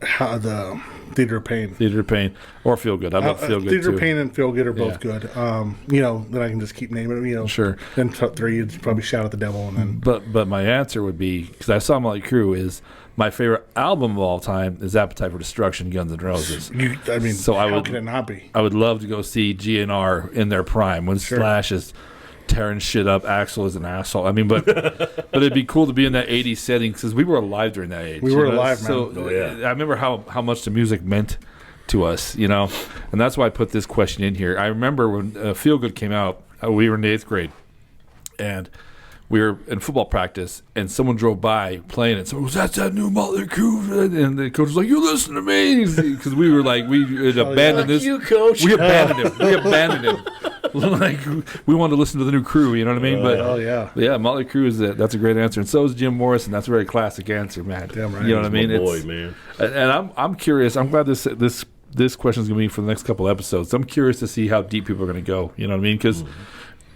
[SPEAKER 4] The Theater of Pain.
[SPEAKER 2] Theater of Pain or Feel Good. I love Feel Good
[SPEAKER 4] Theater
[SPEAKER 2] too.
[SPEAKER 4] of Pain and Feel Good are both good. Then I can just keep naming them.
[SPEAKER 2] Sure.
[SPEAKER 4] Then top three, you'd probably Shout at the Devil, and then.
[SPEAKER 2] But my answer would be, because I saw Motley Crue, is my favorite album of all time is Appetite for Destruction, Guns N' Roses.
[SPEAKER 4] How can it not be?
[SPEAKER 2] I would love to go see GNR in their prime when Slash is tearing shit up. Axl is an asshole. But it'd be cool to be in that 80s setting, because we were alive during that age.
[SPEAKER 4] We were alive, man.
[SPEAKER 2] So I remember how much the music meant to us, and that's why I put this question in here. I remember when Feel Good came out, we were in the 8th grade, and we were in football practice, and someone drove by playing it. So, that's that new Motley Crue? And the coach was like, "You listen to me," because we were like, we had abandoned this.
[SPEAKER 3] You, coach.
[SPEAKER 2] We abandoned him. Like, we wanted to listen to the new Crue, you know what I mean? But Motley Crue that's a great answer, and so is Jim Morrison. That's a very classic answer, man.
[SPEAKER 4] Damn right.
[SPEAKER 2] You know what I mean?
[SPEAKER 3] Boy, man.
[SPEAKER 2] And I'm curious. I'm glad this question is going to be for the next couple episodes. I'm curious to see how deep people are going to go. You know what I mean? Because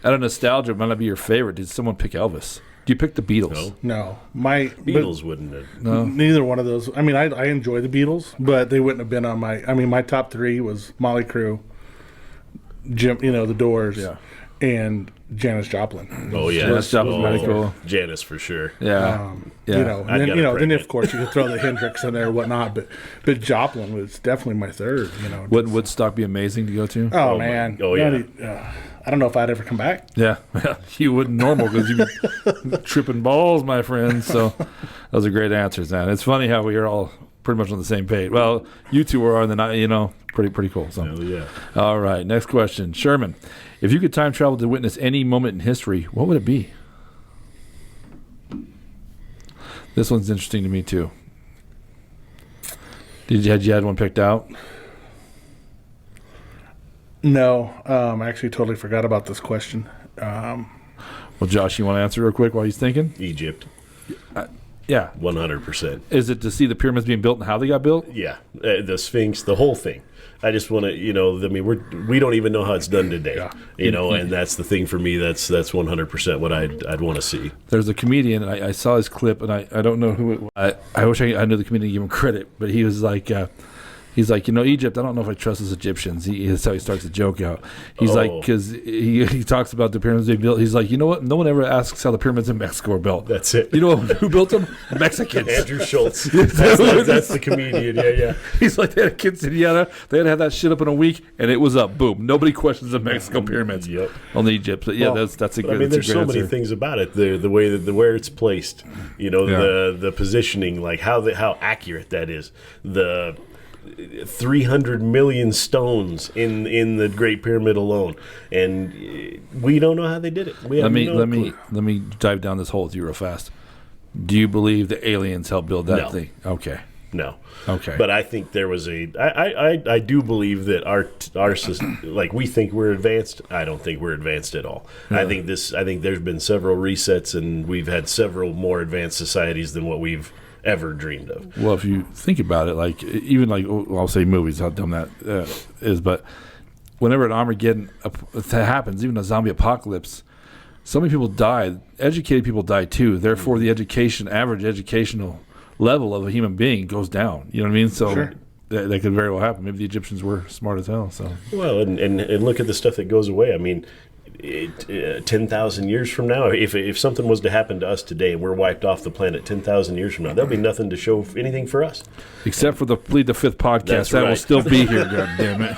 [SPEAKER 2] out of nostalgia, it might not be your favorite. Did someone pick Elvis? Do you pick the Beatles?
[SPEAKER 4] No. My
[SPEAKER 3] Beatles wouldn't have.
[SPEAKER 2] No.
[SPEAKER 4] Neither one of those. I enjoy the Beatles, but they wouldn't have been on my. My top three was Motley Crue, Jim, the Doors, and Janis Joplin.
[SPEAKER 3] Oh yeah,
[SPEAKER 2] Janis Joplin's pretty cool.
[SPEAKER 3] Janis for sure.
[SPEAKER 2] Yeah.
[SPEAKER 4] Then of course you could throw the Hendrix in there or whatnot, but Joplin was definitely my third.
[SPEAKER 2] Wouldn't Woodstock be amazing to go to?
[SPEAKER 4] Oh man.
[SPEAKER 3] Oh yeah.
[SPEAKER 4] I don't know if I'd ever come back.
[SPEAKER 2] Yeah, you wouldn't normal because you'd be tripping balls, my friend. So those are great answers, man. It's funny how we are all pretty much on the same page. Well, you two are on the night, pretty cool. So.
[SPEAKER 3] Hell yeah.
[SPEAKER 2] All right, next question. Sherman, if you could time travel to witness any moment in history, what would it be? This one's interesting to me, too. Had you had one picked out?
[SPEAKER 4] No, I actually totally forgot about this question.
[SPEAKER 2] Well, Josh, you want to answer real quick while he's thinking?
[SPEAKER 3] Egypt.
[SPEAKER 2] Yeah.
[SPEAKER 3] 100%.
[SPEAKER 2] Is it to see the pyramids being built and how they got built?
[SPEAKER 3] Yeah. The Sphinx, the whole thing. I just want to, we don't even know how it's done today. And that's the thing for me. That's 100% what I'd want to see.
[SPEAKER 2] There's a comedian, and I saw his clip, and I don't know who it was. I wish I knew the comedian to give him credit, but he was like, Egypt, I don't know if I trust those Egyptians. That's how he starts the joke out. He's like, because he talks about the pyramids they built. He's like, you know what? No one ever asks how the pyramids in Mexico were built.
[SPEAKER 3] That's it.
[SPEAKER 2] You know who built them? Mexicans.
[SPEAKER 3] Andrew Schultz. That's the comedian. Yeah.
[SPEAKER 2] He's like, they had a quinceañera. They had to have that shit up in a week, and it was up. Boom. Nobody questions the Mexico pyramids.
[SPEAKER 3] Yep.
[SPEAKER 2] On the Egypt. But that's a good.
[SPEAKER 3] There's so many things about it. The way where it's placed. The positioning, like how accurate that is. The 300 million stones in the Great Pyramid alone, and we don't know how they did it. Let
[SPEAKER 2] me dive down this hole with you real fast. Do you believe the aliens helped build that thing? Okay.
[SPEAKER 3] No.
[SPEAKER 2] Okay.
[SPEAKER 3] But I think there was I do believe that our system, like we think we're advanced. I don't think we're advanced at all. Yeah. I think there's been several resets, and we've had several more advanced societies than what we've ever dreamed of.
[SPEAKER 2] Well, if you think about it, I'll say movies, how dumb that is, but whenever an Armageddon happens, even a zombie apocalypse, so many people die. Educated people die too. Therefore, the average educational level of a human being goes down. You know what I mean? So
[SPEAKER 4] sure.
[SPEAKER 2] that could very well happen. Maybe the Egyptians were smart as hell. So
[SPEAKER 3] well, and look at the stuff that goes away. I mean, 10,000 years from now, if something was to happen to us today and we're wiped off the planet 10,000 years from now, there'll be nothing to show anything for us.
[SPEAKER 2] Except for the Plead the Fifth podcast.
[SPEAKER 3] That's
[SPEAKER 2] that
[SPEAKER 3] right.
[SPEAKER 2] will still be here, God damn it.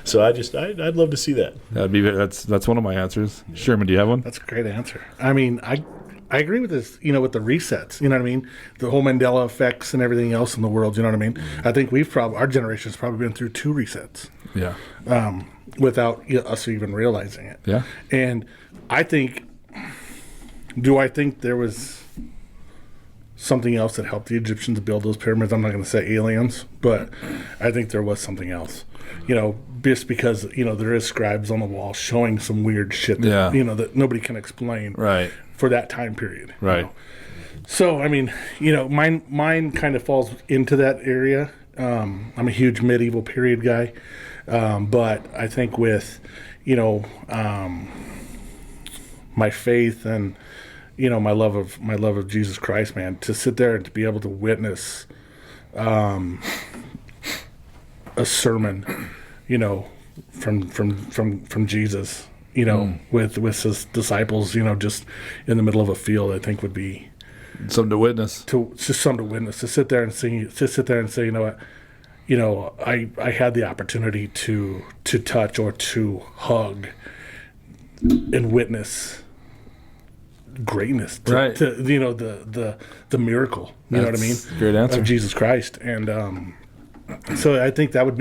[SPEAKER 3] So I'd love to see that.
[SPEAKER 2] That's one of my answers. Sherman, do you have one?
[SPEAKER 4] That's a great answer. I mean, I agree with this, with the resets, you know what I mean? The whole Mandela effects and everything else in the world, you know what I mean? I think our generation's probably been through 2 resets.
[SPEAKER 2] Yeah.
[SPEAKER 4] Without us even realizing it.
[SPEAKER 2] Yeah.
[SPEAKER 4] And I think there was something else that helped the Egyptians build those pyramids? I'm not going to say aliens, but I think there was something else. Just because, there is scribes on the wall showing some weird shit that, that nobody can explain for that time period.
[SPEAKER 2] Right.
[SPEAKER 4] So, I mean, mine kind of falls into that area. I'm a huge medieval period guy. But I think with, my faith and, my love of Jesus Christ, man, to sit there and to be able to witness a sermon, from Jesus, with his disciples, just in the middle of a field, I think would be
[SPEAKER 2] something to witness.
[SPEAKER 4] Just something to witness. To sit there and say, you know what, I had the opportunity to touch or to hug and witness greatness,
[SPEAKER 2] right?
[SPEAKER 4] To the miracle, you know what I mean?
[SPEAKER 2] Great answer.
[SPEAKER 4] Of Jesus Christ, and so I think that would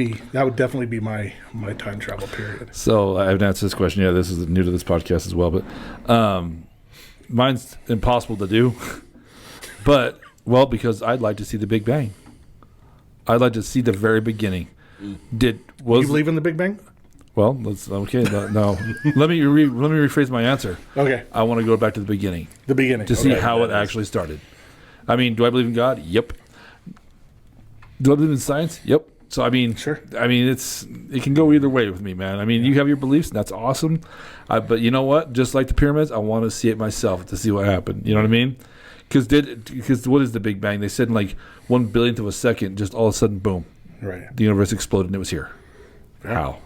[SPEAKER 4] definitely be my time travel period.
[SPEAKER 2] So I haven't answered this question yet. This is new to this podcast as well, but mine's impossible to do. But because I'd like to see the Big Bang. I'd like to see the very beginning.
[SPEAKER 4] You believe in the Big Bang?
[SPEAKER 2] Well, no. Let me rephrase my answer.
[SPEAKER 4] Okay.
[SPEAKER 2] I want to go back to the beginning.
[SPEAKER 4] The beginning.
[SPEAKER 2] To see how it actually started. I mean, do I believe in God? Yep. Do I believe in science? Yep. So I mean,
[SPEAKER 4] sure.
[SPEAKER 2] I mean, it can go either way with me, man. I mean, you have your beliefs, and that's awesome. But you know what? Just like the pyramids, I want to see it myself to see what happened. You know what I mean? Because what is the Big Bang? They said in like 1/1000th of a second, just all of a sudden, boom,
[SPEAKER 4] right?
[SPEAKER 2] The universe exploded and it was here.
[SPEAKER 4] How?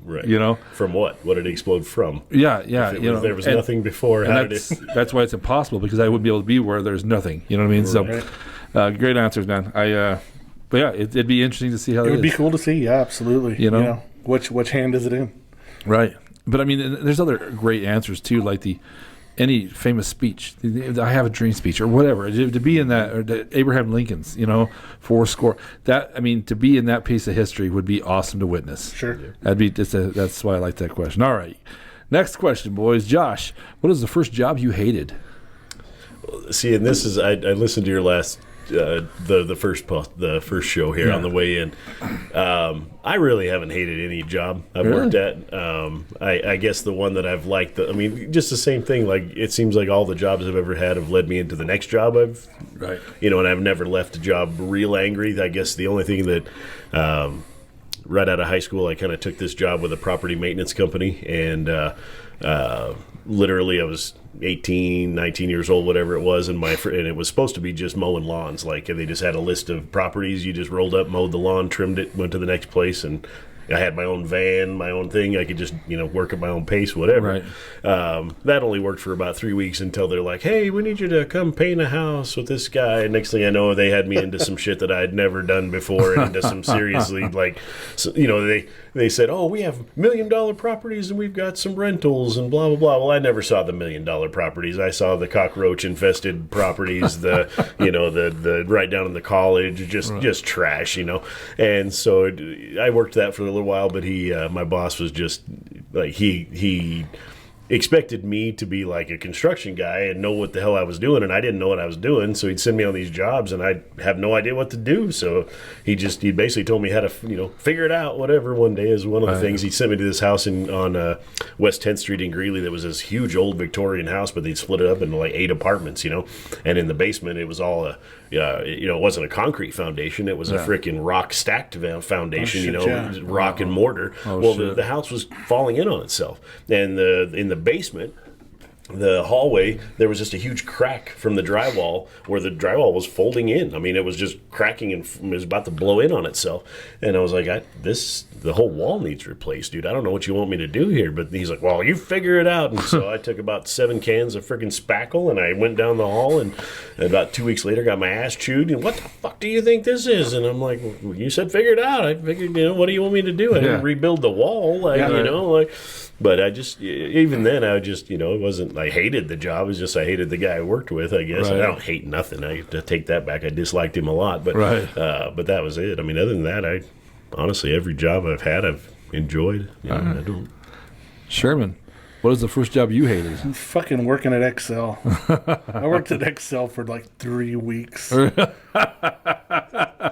[SPEAKER 3] Right. From what? What did it explode from?
[SPEAKER 2] Yeah.
[SPEAKER 3] If there was nothing before.
[SPEAKER 2] That's why it's impossible, because I wouldn't be able to be where there's nothing. You know what I mean?
[SPEAKER 3] Right.
[SPEAKER 2] So, great answers, man. But yeah, it'd be interesting to see how it
[SPEAKER 4] would be cool to see. Yeah, absolutely. Which hand is it in?
[SPEAKER 2] Right. But I mean, there's other great answers too, like any famous speech, I have a dream speech or whatever, to be in that, or Abraham Lincoln's, 4 that, I mean, to be in that piece of history would be awesome to witness.
[SPEAKER 4] Sure.
[SPEAKER 2] That's why I like that question. All right. Next question, boys. Josh, what is the first job you hated?
[SPEAKER 3] See, and this is, I listened to your last, the first show here on the way in. I really haven't hated any job I've worked at. I guess the one that I've liked, just the same thing. Like, it seems like all the jobs I've ever had have led me into the next job
[SPEAKER 2] right.
[SPEAKER 3] And I've never left a job real angry. I guess the only thing that, right out of high school, I kind of took this job with a property maintenance company, and literally I was 18, 19 years old, whatever it was, and it was supposed to be just mowing lawns. Like, they just had a list of properties. You just rolled up, mowed the lawn, trimmed it, went to the next place, and I had my own van, my own thing. I could just, work at my own pace, whatever.
[SPEAKER 2] Right.
[SPEAKER 3] That only worked for about 3 weeks until they're like, hey, we need you to come paint a house with this guy. And next thing I know, they had me into some shit that I had never done before, and into some seriously, they said, oh, we have $1 million properties and we've got some rentals and blah, blah, blah. Well, I never saw the $1 million properties. I saw the cockroach-infested properties, the right down in the college, just trash, And so I worked that for a little while, but my boss was just like, he expected me to be like a construction guy and know what the hell I was doing, and I didn't know what I was doing. So he'd send me on these jobs, and I'd have no idea what to do. So he basically told me how to figure it out. Whatever. One day is one of the things. He sent me to this house on West 10th Street in Greeley that was this huge old Victorian house, but they'd split it up into like 8 apartments. And in the basement it was all it wasn't a concrete foundation. It was a freaking rock stacked foundation. Rock and mortar. The house was falling in on itself, and in the basement the hallway, there was just a huge crack from the drywall where the drywall was folding in. I mean, it was just cracking and it was about to blow in on itself. And I was like, the whole wall needs replaced, dude. I don't know what you want me to do here. But he's like, well, you figure it out. And so I took about 7 cans of freaking spackle and I went down the hall and about 2 weeks later got my ass chewed. And what the fuck do you think this is? And I'm like, well, you said figure it out. I figured, what do you want me to do? I didn't rebuild the wall, But I just, even then, it wasn't, I hated the job. It was just I hated the guy I worked with, I guess. Right. I don't hate nothing. I take that back. I disliked him a lot. But but that was it. I mean, other than that, honestly, every job I've had, I've enjoyed. I don't.
[SPEAKER 2] Sherman, what is the first job you hated?
[SPEAKER 4] I'm fucking working at Excel. I worked at Excel for like 3 weeks.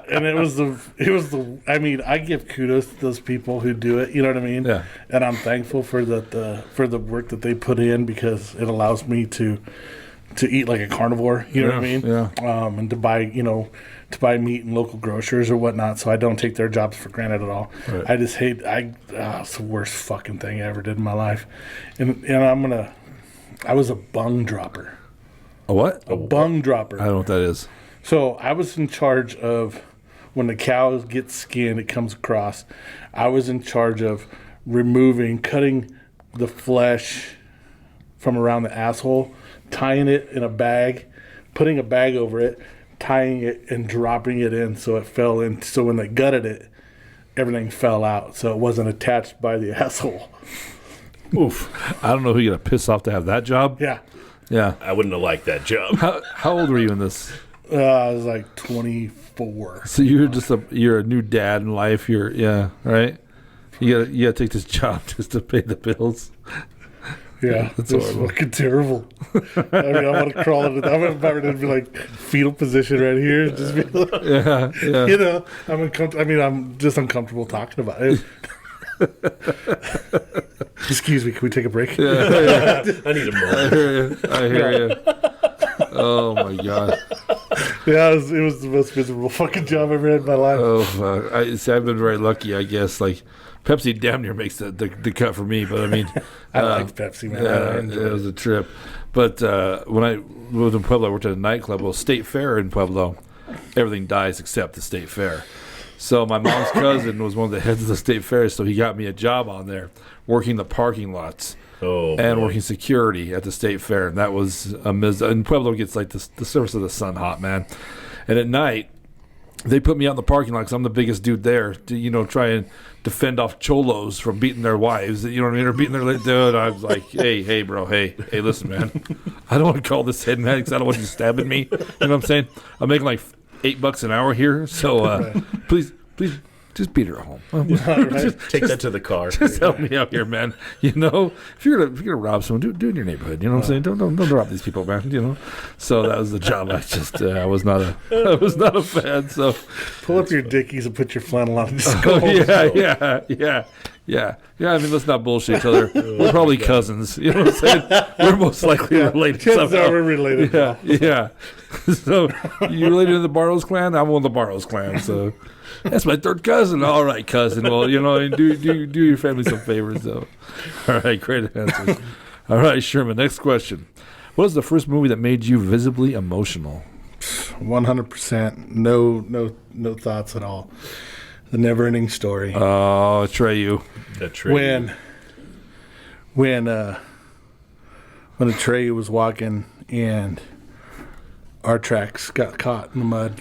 [SPEAKER 4] And it was the I mean, I give kudos to those people who do it, you know what I mean?
[SPEAKER 2] Yeah.
[SPEAKER 4] And I'm thankful for the work that they put in because it allows me to eat like a carnivore, you know what I mean?
[SPEAKER 2] Yeah.
[SPEAKER 4] And to buy meat in local grocers or whatnot, so I don't take their jobs for granted at all. Right. I just hate it's the worst fucking thing I ever did in my life. And I was a bung dropper.
[SPEAKER 2] A what?
[SPEAKER 4] A bung dropper.
[SPEAKER 2] I don't know what that is.
[SPEAKER 4] So I was in charge of when the cow gets skinned, it comes across. I was in charge of cutting the flesh from around the asshole, tying it in a bag, putting a bag over it, tying it, and dropping it in so it fell in. So when they gutted it, everything fell out, so it wasn't attached by the asshole.
[SPEAKER 2] Oof. I don't know who you're going to piss off to have that job.
[SPEAKER 4] Yeah.
[SPEAKER 2] Yeah.
[SPEAKER 3] I wouldn't have liked that job.
[SPEAKER 2] How old were you in this?
[SPEAKER 4] I was like 24.
[SPEAKER 2] So you're a new dad in life. Right? You gotta take this job just to pay the bills.
[SPEAKER 4] Yeah, it's fucking terrible. I mean, I want to crawl into. I'm about to be like fetal position right here. Just be like,
[SPEAKER 2] yeah.
[SPEAKER 4] I'm uncomfortable. I mean, I'm just uncomfortable talking about it. Excuse me, can we take a break?
[SPEAKER 3] Yeah. I need a moment.
[SPEAKER 2] I hear you. Oh my god.
[SPEAKER 4] Yeah, it was the most miserable fucking job I've ever had in my life.
[SPEAKER 2] Oh, I've been very lucky, I guess. Like Pepsi damn near makes the cut for me, but I mean,
[SPEAKER 4] I like Pepsi, man.
[SPEAKER 2] Yeah, it was a trip. But when I lived in Pueblo, I worked at a nightclub. Well, State Fair in Pueblo, everything dies except the State Fair. So my mom's cousin was one of the heads of the State Fair, so he got me a job on there, working the parking lots. Working security at the State Fair. And that was and Pueblo gets like the surface of the sun hot, man. And at night, they put me out in the parking lot because I'm the biggest dude there to, try and defend off cholos from beating their wives, you know what I mean, or beating their dude. I was like, hey, bro, hey, listen, man. I don't want to call this head man because I don't want you stabbing me. You know what I'm saying? I'm making like $8 an hour here, so please. Just beat her at home.
[SPEAKER 3] Right. Take that to the car.
[SPEAKER 2] Just help me out here, man. If you're gonna rob someone, do it in your neighborhood. You know what I'm saying? Don't rob these people, man. So that was the job. I was not a fan. So
[SPEAKER 4] pull up your dickies and put your flannel on. And just go home.
[SPEAKER 2] Yeah. I mean, let's not bullshit each other. We're probably cousins. You know what I'm saying? We're most likely related.
[SPEAKER 4] Chances are we're related.
[SPEAKER 2] Yeah. So you related to the Barrows clan? I'm one of the Barrows clan. So. That's my third cousin. All right, cousin. Well, do your family some favors, though. All right, great answers. All right, Sherman, next question. What was the first movie that made you visibly emotional?
[SPEAKER 4] 100%. No thoughts at all. The Never-Ending Story.
[SPEAKER 2] Oh, Atreyu.
[SPEAKER 4] When Atreyu was walking and our tracks got caught in the mud.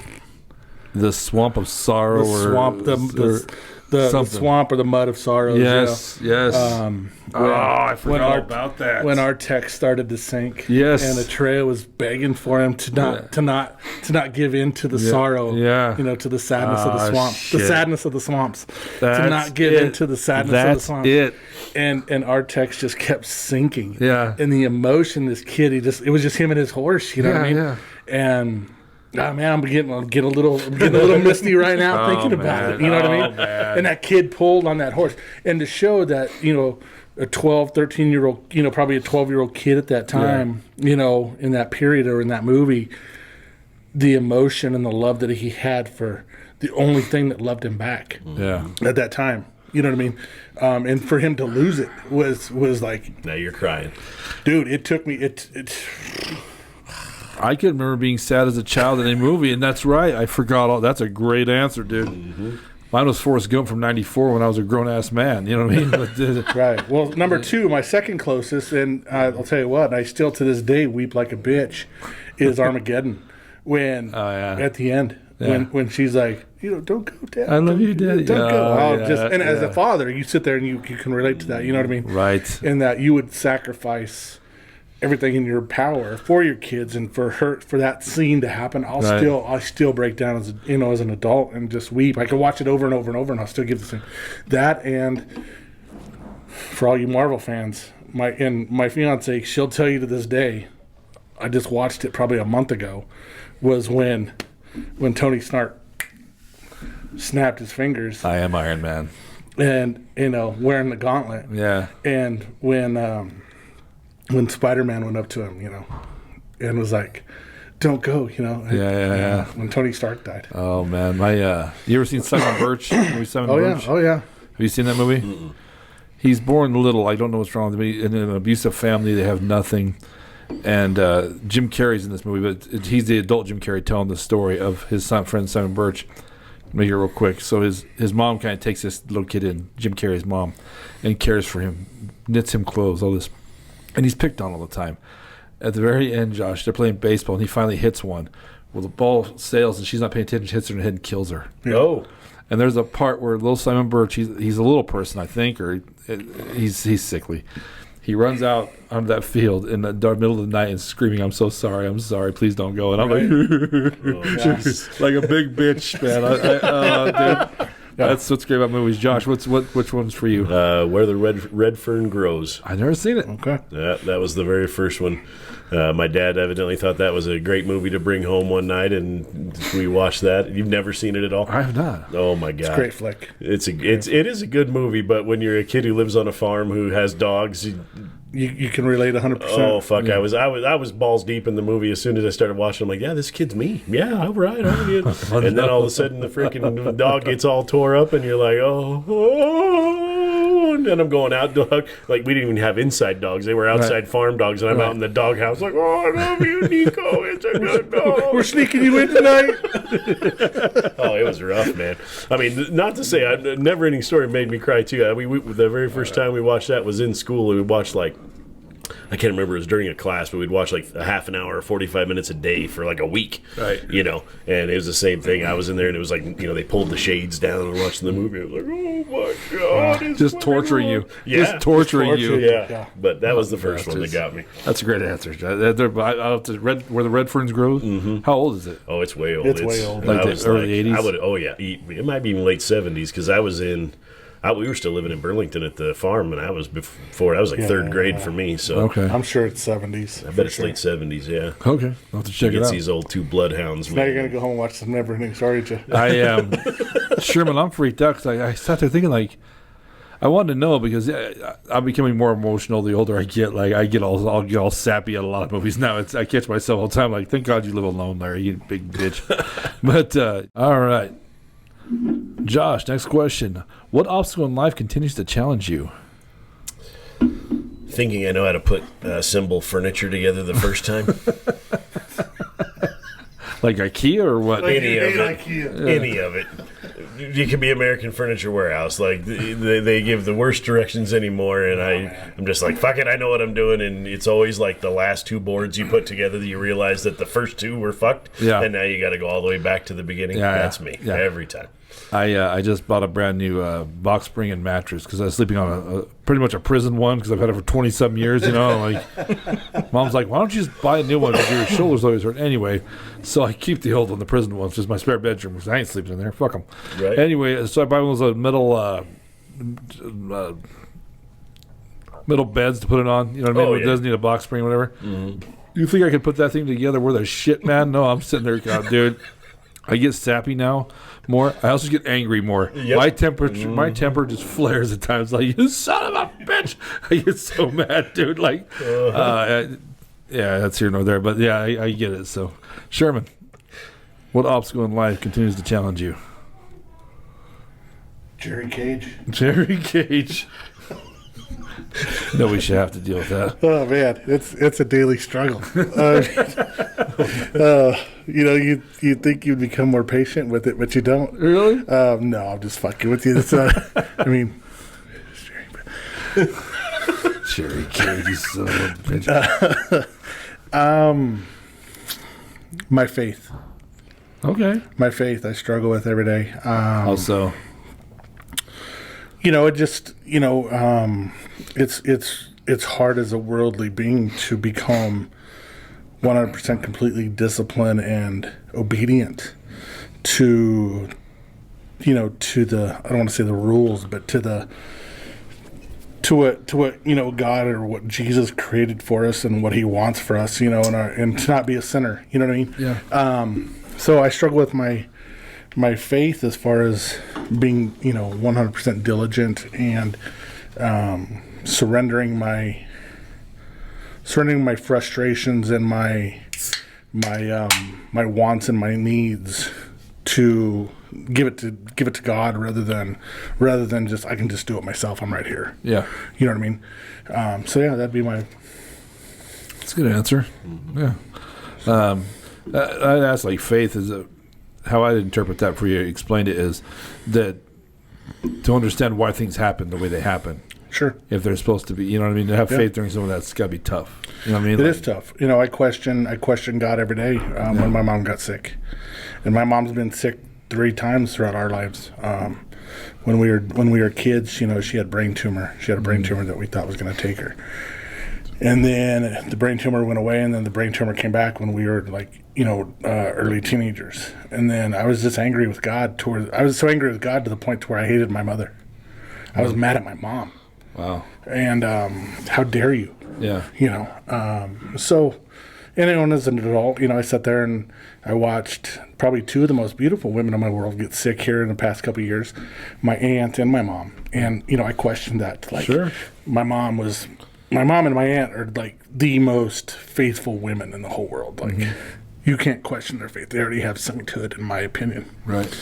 [SPEAKER 2] The swamp of sorrow,
[SPEAKER 4] the swamp or the mud of sorrow.
[SPEAKER 2] Yes. I forgot about that.
[SPEAKER 4] When our text started to sink,
[SPEAKER 2] yes,
[SPEAKER 4] and Atreyu was begging for him to not give in to the sorrow, to the sadness of the swamp, the sadness of the swamps, to not give in to the sadness of the swamp. And our text just kept sinking.
[SPEAKER 2] Yeah,
[SPEAKER 4] and the emotion, this kid, it was just him and his horse. You know what I mean? Yeah. And man, I'm getting a little misty right now thinking about it. You know what I mean?
[SPEAKER 2] Man.
[SPEAKER 4] And that kid pulled on that horse. And to show that, a 12, 13-year-old, probably a 12-year-old kid at that time, in that period or in that movie, the emotion and the love that he had for the only thing that loved him back.
[SPEAKER 2] Yeah.
[SPEAKER 4] At that time. You know what I mean? And for him to lose it was like,
[SPEAKER 3] now you're crying,
[SPEAKER 4] dude. It took me.
[SPEAKER 2] I can remember being sad as a child in a movie, and that's right. I forgot all. That's a great answer, dude.
[SPEAKER 3] Mm-hmm.
[SPEAKER 2] Mine was Forrest Gump from '94 when I was a grown-ass man. You know what I mean? But,
[SPEAKER 4] right. Well, number 2, my second closest, and I'll tell you what, I still to this day weep like a bitch, is Armageddon. When at the end, when she's like, don't go, Dad.
[SPEAKER 2] I love you, Dad.
[SPEAKER 4] Don't go. As a father, you sit there and you can relate to that. You know what I mean?
[SPEAKER 2] Right.
[SPEAKER 4] And that you would sacrifice everything in your power for your kids and for that scene to happen. I still break down as an adult and just weep. I can watch it over and over and over, and I'll still give the same. That, and for all you Marvel fans, my fiance, she'll tell you to this day, I just watched it probably a month ago, was when Tony Stark snapped his fingers.
[SPEAKER 2] I am Iron Man.
[SPEAKER 4] And wearing the gauntlet.
[SPEAKER 2] Yeah.
[SPEAKER 4] And when Spider-Man went up to him, and was like, "Don't go,"
[SPEAKER 2] Yeah.
[SPEAKER 4] When Tony Stark died.
[SPEAKER 2] Oh man, you ever seen Simon Birch? Birch?
[SPEAKER 4] Oh yeah.
[SPEAKER 2] Have you seen that movie? Mm-mm. He's born little. I don't know what's wrong with him. In an abusive family, they have nothing. And Jim Carrey's in this movie, but he's the adult Jim Carrey telling the story of his friend Simon Birch. Make it real quick. So his mom kind of takes this little kid in, Jim Carrey's mom, and cares for him, knits him clothes, all this. And he's picked on all the time. At the very end, Josh, they're playing baseball, and he finally hits one. Well, the ball sails, and she's not paying attention, hits her in the head and kills her.
[SPEAKER 3] Oh.
[SPEAKER 2] And there's a part where little Simon Birch, he's a little person, I think, or he's sickly. He runs out onto that field in the middle of the night and screaming, I'm so sorry, please don't go. And I'm like a big bitch, man. Dude. That's what's great about movies. Josh, which one's for you?
[SPEAKER 3] Where the Red Fern Grows.
[SPEAKER 2] I've never seen it.
[SPEAKER 4] Okay.
[SPEAKER 3] That was the very first one. My dad evidently thought that was a great movie to bring home one night, and we watched that. You've never seen it at all?
[SPEAKER 2] I have not.
[SPEAKER 3] Oh my God,
[SPEAKER 4] it's a great flick.
[SPEAKER 3] It is a good movie, but when you're a kid who lives on a farm who has dogs,
[SPEAKER 4] you can relate 100%.
[SPEAKER 3] Oh fuck! Yeah. I was balls deep in the movie as soon as I started watching. I'm like, yeah, this kid's me. Yeah, all right. And then all of a sudden, the freaking dog gets all tore up, and you're like, oh. And then I'm going out, dog. Like, we didn't even have inside dogs. They were outside farm dogs, and I'm out in the doghouse like, oh, I love you, Nico. It's a good dog.
[SPEAKER 4] We're sneaking you in tonight.
[SPEAKER 3] Oh, it was rough, man. I mean, not to say, Never Ending Story made me cry, too. The very first time we watched that was in school, and we watched, like, I can't remember, it was during a class, but we'd watch like a half an hour or 45 minutes a day for like a week.
[SPEAKER 2] Right.
[SPEAKER 3] And it was the same thing. I was in there and it was like, they pulled the shades down and watching the movie. I was like, oh my God.
[SPEAKER 2] Just torturing you.
[SPEAKER 3] Yeah.
[SPEAKER 2] Just torturing you.
[SPEAKER 3] Yeah. But that was the first one that got me.
[SPEAKER 2] That's a great answer. Where the Red Ferns grows? Mm-hmm. How old is it?
[SPEAKER 3] Oh, it's way old.
[SPEAKER 4] It's way old.
[SPEAKER 2] Like the early 80s?
[SPEAKER 3] Oh, yeah. It might be even late 70s because we were still living in Burlington at the farm, and I was like third grade for me. So
[SPEAKER 2] okay.
[SPEAKER 4] I'm sure it's 70s.
[SPEAKER 3] I bet it's late 70s, yeah.
[SPEAKER 2] Okay. I'll have to check it out.
[SPEAKER 3] These old two bloodhounds.
[SPEAKER 4] Now you're going to go home and watch some Never Ending Story, aren't you?
[SPEAKER 2] I am. Sherman, I'm freaked out because I sat there thinking, like, I wanted to know because I'm becoming more emotional the older I get. Like, I'll get all sappy at a lot of movies now. I catch myself all the time, like, thank God you live alone, Larry, you big bitch. But, all right. Josh, next question. What obstacle in life continues to challenge you?
[SPEAKER 3] Thinking I know how to put symbol furniture together the first time.
[SPEAKER 2] Like IKEA or what?
[SPEAKER 3] Any of it. You could be American Furniture Warehouse. Like, they give the worst directions anymore, and I'm just like, fuck it, I know what I'm doing, and it's always like the last two boards you put together that you realize that the first two were fucked, and now you got to go all the way back to the beginning. That's me, every time. I just bought a brand new box spring and mattress because I was sleeping on pretty much a prison one because I've had it for 20-some years, Like, Mom's like, why don't you just buy a new one because your shoulders always hurt? Anyway, so I keep the old one, the prison one. It's just my spare bedroom because I ain't sleeping in there. Fuck them. Right.
[SPEAKER 2] Anyway, so I buy one of those metal beds to put it on. You know what I mean? It doesn't need a box spring or whatever. Mm-hmm. You think I could put that thing together worth a shit, man? No, I'm sitting there, dude. I get sappy now more. I also get angry more. Yep. My temper just flares at times. Like, you son of a bitch! I get so mad, dude. Like, yeah, that's here nor there. But yeah, I get it. So, Sherman, what obstacle in life continues to challenge you?
[SPEAKER 4] Jerry Kage.
[SPEAKER 2] Jerry Kage. No, we should have to deal with that.
[SPEAKER 4] Oh man, it's a daily struggle. You think you'd become more patient with it, but you don't.
[SPEAKER 2] Really?
[SPEAKER 4] No, I'm just fucking with you. It's, I mean,
[SPEAKER 2] Jerry Kage is so bitch.
[SPEAKER 4] My faith.
[SPEAKER 2] Okay.
[SPEAKER 4] My faith. I struggle with every day.
[SPEAKER 2] Also,
[SPEAKER 4] it just it's hard as a worldly being to become 100% completely disciplined and obedient to the, I don't want to say the rules, but to what God or what Jesus created for us and what He wants for us, and to not be a sinner. You know what I mean?
[SPEAKER 2] yeah.
[SPEAKER 4] So I struggle with my faith as far as being 100% diligent and surrendering my frustrations and my wants and my needs to give it to God rather than just I can just do it myself. I'm right here.
[SPEAKER 2] Yeah.
[SPEAKER 4] You know what I mean? So yeah, that'd be my.
[SPEAKER 2] That's a good answer. Yeah. I'd ask, like, faith is how I interpret that for you. Explained it is that to understand why things happen the way they happen.
[SPEAKER 4] Sure.
[SPEAKER 2] If they're supposed to be, you know what I mean? To have faith during some of that's got to be tough. You know what I mean?
[SPEAKER 4] It is tough. I question God every day when my mom got sick. And my mom's been sick 3 times throughout our lives. When we were kids, she had brain tumor. She had a brain tumor that we thought was going to take her. And then the brain tumor went away, and then the brain tumor came back when we were early teenagers. And then I was just angry with God. I was so angry with God to the point to where I hated my mother. I was mad at my mom.
[SPEAKER 2] Wow.
[SPEAKER 4] And how dare you?
[SPEAKER 2] Yeah.
[SPEAKER 4] So, and as an adult, I sat there and I watched probably 2 of the most beautiful women in my world get sick here in the past couple of years, my aunt and my mom. And, I questioned that.
[SPEAKER 2] Sure.
[SPEAKER 4] My mom and my aunt are like the most faithful women in the whole world. Like, you can't question their faith. They already have sainthood, in my opinion.
[SPEAKER 2] Right.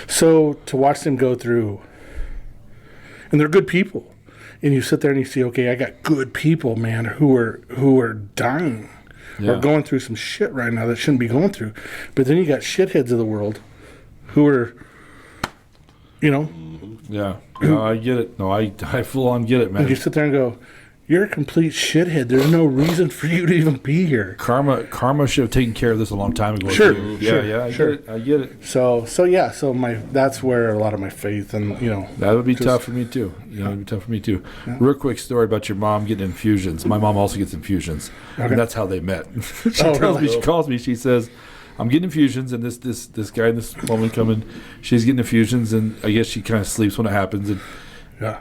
[SPEAKER 4] So to watch them go through, and they're good people. And you sit there and you see, okay, I got good people, man, who are dying or going through some shit right now that shouldn't be going through. But then you got shitheads of the world who are,
[SPEAKER 2] Yeah. No, I get it. No, I full on get it, man.
[SPEAKER 4] And you sit there and go, you're a complete shithead. There's no reason for you to even be here.
[SPEAKER 2] Karma should have taken care of this a long time ago.
[SPEAKER 4] Sure.
[SPEAKER 2] Too.
[SPEAKER 4] Sure.
[SPEAKER 2] Yeah. I get it.
[SPEAKER 4] So that's where a lot of my faith and
[SPEAKER 2] that would be tough for me too. It'd be tough for me too. Yeah. Real quick story about your mom getting infusions. My mom also gets infusions, and that's how they met. She calls me. She says, "I'm getting infusions, and this guy and this woman come in. She's getting infusions, and I guess she kind of sleeps when it happens." And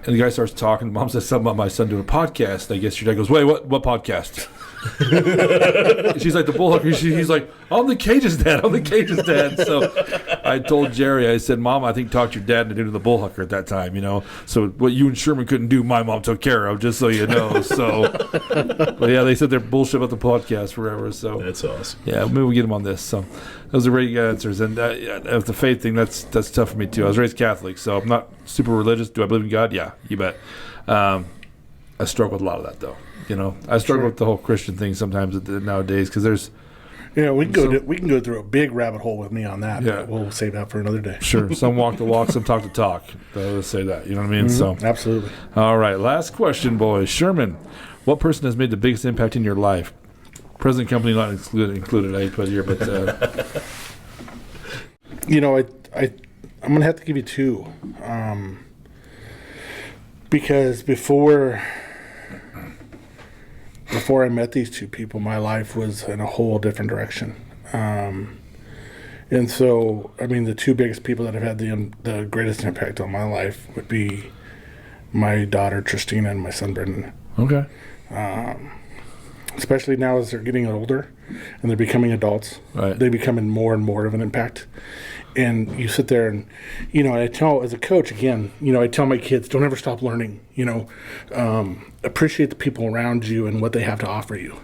[SPEAKER 2] the guy starts talking. Mom says something about my son doing a podcast. I guess your dad goes, "Wait, what podcast?" She's like, "The Bullhooker." He's like, I'm the Cage's dad. So I told Jerry, I said, "Mom, I think talk to your dad into the Bullhooker at that time, So what you and Sherman couldn't do, my mom took care of, just so you know." So, but yeah, they said they're bullshit about the podcast forever. So
[SPEAKER 3] that's awesome.
[SPEAKER 2] Yeah, maybe we'll get them on this. So those are great answers. And as the faith thing, that's tough for me too. I was raised Catholic, so I'm not super religious. Do I believe in God? Yeah, you bet. I struggle with a lot of that though. I struggle with the whole Christian thing sometimes nowadays because there's.
[SPEAKER 4] We can go through a big rabbit hole with me on that. Yeah, but we'll save that for another day.
[SPEAKER 2] Sure. Some walk the walk, some talk the talk. Let's say that. You know what I mean?
[SPEAKER 4] Mm-hmm. So absolutely.
[SPEAKER 2] All right. Last question, boys. Sherman, what person has made the biggest impact in your life? Present company not included. I put here, but.
[SPEAKER 4] I'm gonna have to give you 2, because before I met these 2 people, my life was in a whole different direction. And so, the 2 biggest people that have had the greatest impact on my life would be my daughter, Tristina, and my son, Brendan.
[SPEAKER 2] Okay.
[SPEAKER 4] Especially now as they're getting older and they're becoming adults.
[SPEAKER 2] Right. They're
[SPEAKER 4] becoming more and more of an impact. And you sit there and, I tell, as a coach, again, I tell my kids, don't ever stop learning, appreciate the people around you and what they have to offer you.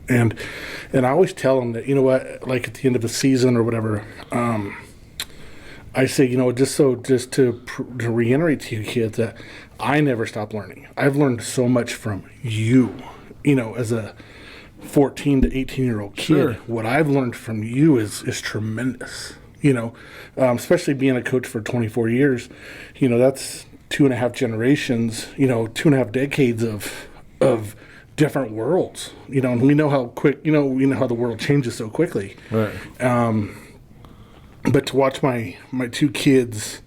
[SPEAKER 4] And I always tell them that, like at the end of a season or whatever, I say, just to reiterate to you kids that I never stop learning. I've learned so much from you, as a 14 to 18-year-old kid.
[SPEAKER 2] Sure.
[SPEAKER 4] What I've learned from you is tremendous, especially being a coach for 24 years. That's 2.5 generations, 2.5 decades of different worlds, and we know how quick, we know how the world changes so quickly.
[SPEAKER 2] Right.
[SPEAKER 4] But to watch my two kids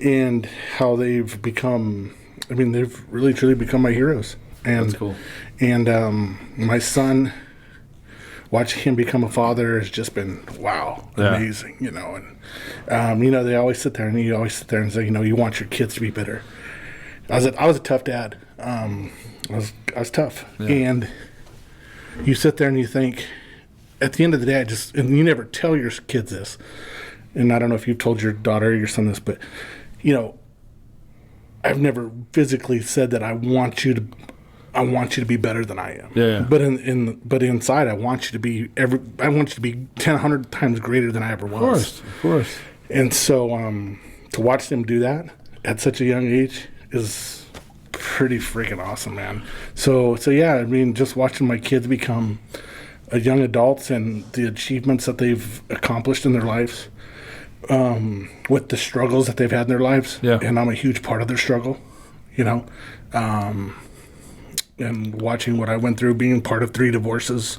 [SPEAKER 4] and how they've become, they've really truly become my heroes. And,
[SPEAKER 2] that's cool.
[SPEAKER 4] And my son, watching him become a father has just been, wow, amazing, And, they always sit there and say, you want your kids to be better. I was a tough dad. I was tough. Yeah. And you sit there and you think, at the end of the day, and you never tell your kids this, and I don't know if you've told your daughter or your son this, but, I've never physically said that I want you to be better than I am.
[SPEAKER 2] Yeah.
[SPEAKER 4] But inside, I want you to be 10, 100 times greater than I ever was.
[SPEAKER 2] Of course.
[SPEAKER 4] And so, to watch them do that at such a young age is pretty freaking awesome, man. So yeah, just watching my kids become young adults and the achievements that they've accomplished in their lives, with the struggles that they've had in their lives, and I'm a huge part of their struggle, and watching what I went through, being part of 3 divorces,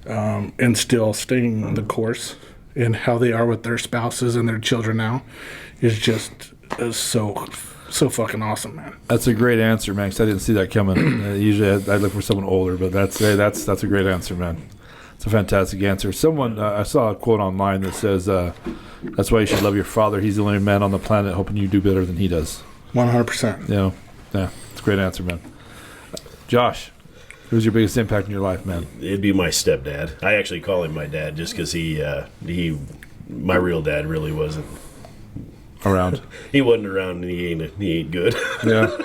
[SPEAKER 4] and still staying the course, and how they are with their spouses and their children now is just so fucking awesome, man.
[SPEAKER 2] That's a great answer, man, because I didn't see that coming. Usually I look for someone older, but that's a great answer, man. It's a fantastic answer. Someone, I saw a quote online that says, that's why you should love your father. He's the only man on the planet hoping you do better than he does.
[SPEAKER 4] 100%.
[SPEAKER 2] Yeah, it's a great answer, man. Josh, who's your biggest impact in your life, man?
[SPEAKER 3] It'd be my stepdad. I actually call him my dad just because my real dad really wasn't
[SPEAKER 2] around.
[SPEAKER 3] He wasn't around, and he ain't good.
[SPEAKER 2] Yeah.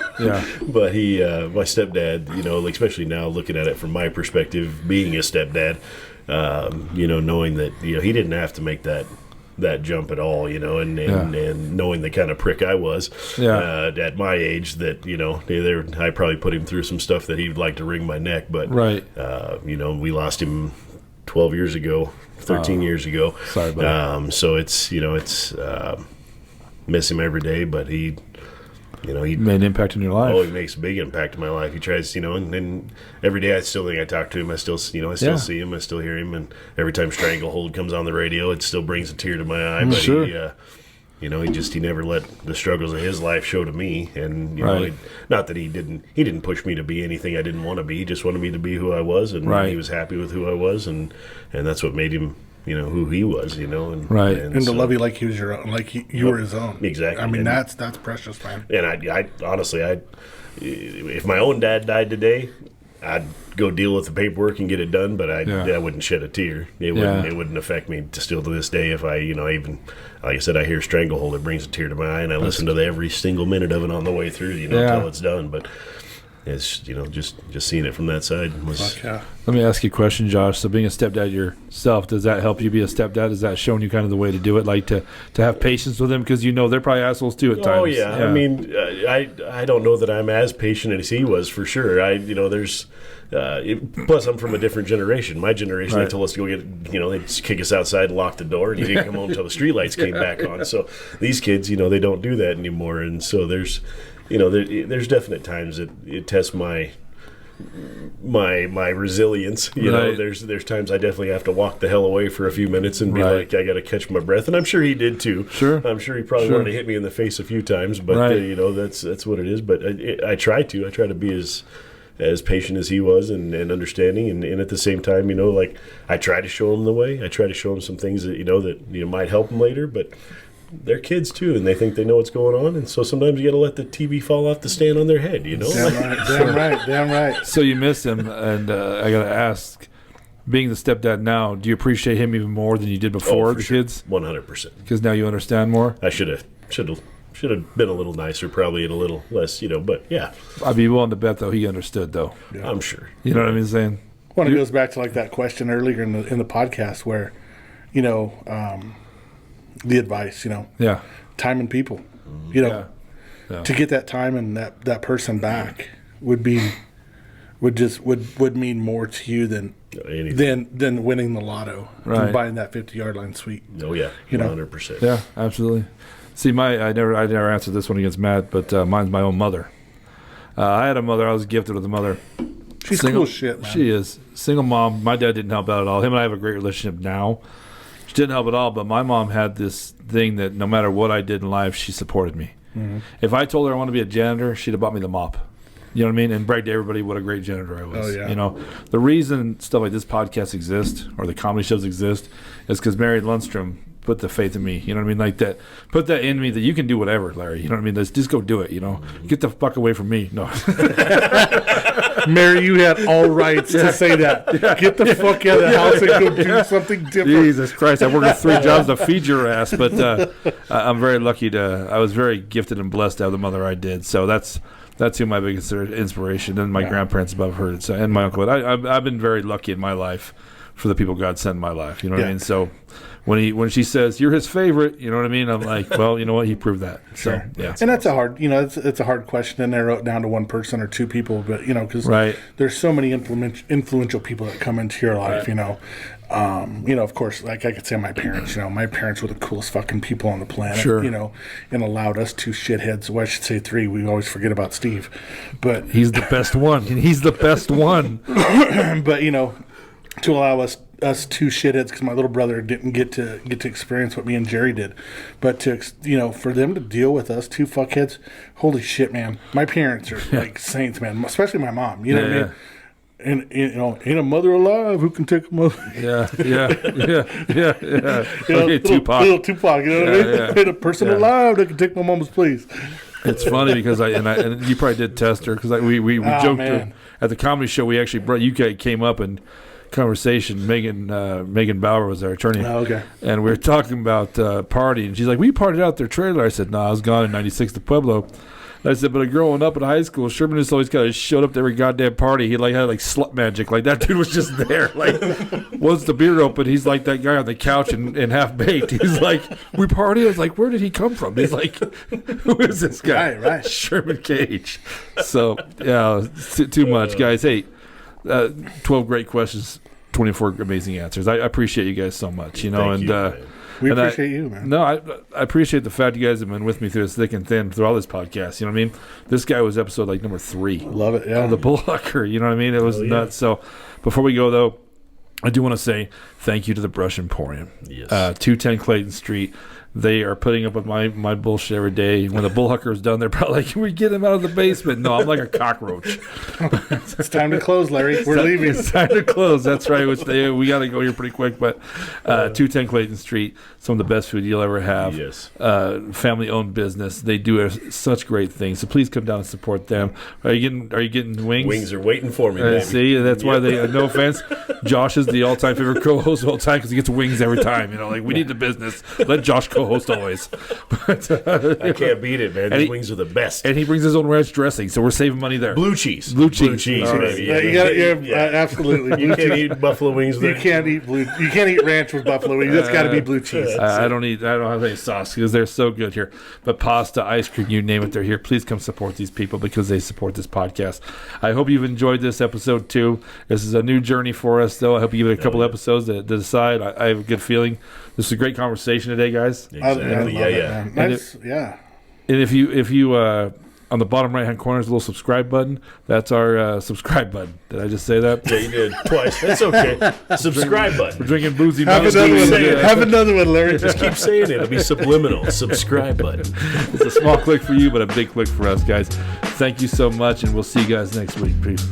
[SPEAKER 3] But my stepdad, especially now looking at it from my perspective, being a stepdad, knowing that he didn't have to make that jump at all, and knowing the kind of prick I was at my age, that I probably put him through some stuff that he'd like to wring my neck, but
[SPEAKER 2] right.
[SPEAKER 3] We lost him 12 years ago, 13 years ago.
[SPEAKER 2] Sorry about that.
[SPEAKER 3] So it's miss him every day, but he made
[SPEAKER 2] an impact in your life.
[SPEAKER 3] Oh, he makes a big impact in my life. He tries, and every day I still think I talk to him. I still see him. I still hear him. And every time Stranglehold comes on the radio, it still brings a tear to my eye. But
[SPEAKER 2] sure.
[SPEAKER 3] he never let the struggles of his life show to me. And
[SPEAKER 2] right.
[SPEAKER 3] Not that he didn't push me to be anything I didn't want to be. He just wanted me to be who I was, and
[SPEAKER 2] right.
[SPEAKER 3] he was happy with who I was, and that's what made him. Who he was, and
[SPEAKER 2] right,
[SPEAKER 4] and to love you like he was your own, like you were his own.
[SPEAKER 3] Exactly.
[SPEAKER 4] That's precious, man.
[SPEAKER 3] And I honestly, if my own dad died today, I'd go deal with the paperwork and get it done, but I wouldn't shed a tear. It wouldn't affect me still to this day if I, even, like I said, I hear Stranglehold, it brings a tear to my eye, and I listen to every single minute of it on the way through, until it's done. But it's, just seeing it from that side was.
[SPEAKER 2] Let me ask you a question, Josh. So being a stepdad yourself, does that help you be a stepdad? Is that showing you kind of the way to do it, like to have patience with them? Because they're probably assholes too at times.
[SPEAKER 3] Oh, yeah. I mean, I don't know that I'm as patient as he was, for sure. There's plus I'm from a different generation. My generation,
[SPEAKER 2] right.
[SPEAKER 3] They told us to go get, they'd kick us outside and lock the door, and you didn't come home until the streetlights came back on. So these kids, they don't do that anymore. And so there's definite times that it tests my resilience.
[SPEAKER 2] Right.
[SPEAKER 3] There's times I definitely have to walk the hell away for a few minutes and be
[SPEAKER 2] right.
[SPEAKER 3] like, I got to catch my breath. And I'm sure he did too.
[SPEAKER 2] Sure.
[SPEAKER 3] I'm sure he probably wanted to hit me in the face a few times, but
[SPEAKER 2] right.
[SPEAKER 3] That's what it is. But I try to be as patient as he was and understanding, and at the same time, I try to show him the way. I try to show him some things that that might help him later, but they're kids too, and they think they know what's going on, and so sometimes you got to let the TV fall off the stand on their head.
[SPEAKER 4] Damn right.
[SPEAKER 2] So you miss him, and I got to ask, being the stepdad now, do you appreciate him even more than you did before kids?
[SPEAKER 3] 100%.
[SPEAKER 2] Because now you understand more.
[SPEAKER 3] I should have been a little nicer, probably, and a little less, but yeah.
[SPEAKER 2] I'd be willing to bet though he understood though.
[SPEAKER 3] Yeah. I'm sure.
[SPEAKER 2] You know what I mean saying?
[SPEAKER 4] Well, it goes back to like that question earlier in the podcast where, the advice,
[SPEAKER 2] Yeah.
[SPEAKER 4] time and people,
[SPEAKER 2] Yeah.
[SPEAKER 4] to get that time and that person back would mean more to you than winning the lotto and buying that 50-yard line suite.
[SPEAKER 3] Oh yeah, 100%.
[SPEAKER 2] Yeah, absolutely. See, I never answered this one against Matt, but mine's my own mother. I had a mother. I was gifted with a mother.
[SPEAKER 4] She's cool as shit, man.
[SPEAKER 2] She is. Single mom. My dad didn't help out at all. Him and I have a great relationship now. She didn't help at all, but my mom had this thing that no matter what I did in life, she supported me. Mm-hmm. If I told her I want to be a janitor, she'd have bought me the mop. You know what I mean? And brag to everybody what a great janitor I was.
[SPEAKER 4] Oh, yeah.
[SPEAKER 2] The reason stuff like this podcast exists or the comedy shows exist is because Mary Lundstrom put the faith in me. You know what I mean? Like that. Put that in me that you can do whatever, Larry. You know what I mean? Just go do it. Get the fuck away from me. No.
[SPEAKER 4] Mary, you had all rights to say that. Yeah. Get the fuck out of the house and go do something different.
[SPEAKER 2] Jesus Christ. I worked 3 jobs to feed your ass, but I'm very lucky I was very gifted and blessed to have the mother I did. So that's who my biggest inspiration, and my grandparents above her, and my uncle. I've been very lucky in my life for the people God sent in my life. You know what I mean? So when she says you're his favorite, you know what I mean? I'm like, well, you know what? He proved that.
[SPEAKER 4] Sure.
[SPEAKER 2] So yeah.
[SPEAKER 4] And that's a hard, it's a hard question to narrow it down to one person or 2 people, but because there's so many influential people that come into your life. Of course, like I could say my parents. My parents were the coolest fucking people on the planet.
[SPEAKER 2] Sure.
[SPEAKER 4] And allowed us 2 shitheads. Well, I should say 3. We always forget about Steve, but
[SPEAKER 2] he's the best one. He's the best one.
[SPEAKER 4] But to allow us 2 shitheads, because my little brother didn't get to experience what me and Jerry did, but for them to deal with us 2 fuckheads, holy shit, man. My parents are like saints, man. Especially my mom. You know what I mean? And ain't a mother alive who can take a mother.
[SPEAKER 2] Yeah.
[SPEAKER 4] Little Tupac, you know what I mean? Ain't a person alive that can take my mama's place.
[SPEAKER 2] It's funny because and you probably did test her because we joked at the comedy show. We actually brought you came up and conversation. Megan Bauer was our attorney.
[SPEAKER 4] Oh, okay.
[SPEAKER 2] And we were talking about partying. And she's like, we partied out their trailer. I said, no, I was gone in '96 to Pueblo. I said, but growing up in high school, Sherman just always kind of showed up to every goddamn party. He had slut magic. Like that dude was just there. Like once the beer opened, he's like that guy on the couch and half baked. He's like, we party. I was like, where did he come from? He's like, who is this guy?
[SPEAKER 4] Right.
[SPEAKER 2] Sherman Kage. So yeah, too much, guys. Hey, 12 great questions, 24 amazing answers. I appreciate you guys so much.
[SPEAKER 4] We appreciate you, man.
[SPEAKER 2] No, I appreciate the fact you guys have been with me through this thick and thin through all this podcast. You know what I mean? This guy was episode number 3.
[SPEAKER 4] Love it, yeah.
[SPEAKER 2] The Bullhucker, you know what I mean? It was nuts. So before we go, though, I do want to say thank you to the Brush Emporium.
[SPEAKER 3] Yes.
[SPEAKER 2] 210 Clayton Street. They are putting up with my bullshit every day. When the Bullhucker is done, they're probably like, can we get him out of the basement? No, I'm like a cockroach.
[SPEAKER 4] It's time to close, Larry. We're leaving.
[SPEAKER 2] It's time to close. That's right. We got to go here pretty quick. But 210 Clayton Street, some of the best food you'll ever have.
[SPEAKER 3] Yes.
[SPEAKER 2] Family-owned business. They do such great things. So please come down and support them. Are you getting wings?
[SPEAKER 3] Wings are waiting for me, baby.
[SPEAKER 2] See, that's why they, no offense, Josh is the all-time favorite co-host of all time because he gets wings every time. We need the business. Let Josh co-host always. But,
[SPEAKER 3] I can't beat it, man. These wings are the best.
[SPEAKER 2] And he brings his own ranch dressing, so we're saving money there.
[SPEAKER 3] Blue cheese.
[SPEAKER 2] Blue cheese.
[SPEAKER 4] Right. Absolutely.
[SPEAKER 3] You can't eat buffalo wings.
[SPEAKER 4] You can't eat ranch with buffalo wings. It's got to be blue cheese.
[SPEAKER 2] I don't have any sauce because they're so good here. But pasta, ice cream, you name it, they're here. Please come support these people because they support this podcast. I hope you've enjoyed this episode too. This is a new journey for us, though. I hope you give it a couple episodes to decide. I have a good feeling. This is a great conversation today, guys.
[SPEAKER 3] Exactly. Yeah.
[SPEAKER 4] Nice.
[SPEAKER 2] And if you on the bottom right hand corner is a little subscribe button. That's our subscribe button. Did I just say that?
[SPEAKER 3] Yeah, you did twice. That's okay. Subscribe button.
[SPEAKER 2] We're drinking boozy.
[SPEAKER 4] Have another one, Larry.
[SPEAKER 3] Just keep saying it. It'll be subliminal. Subscribe button.
[SPEAKER 2] It's a small click for you, but a big click for us, guys. Thank you so much, and we'll see you guys next week. Peace.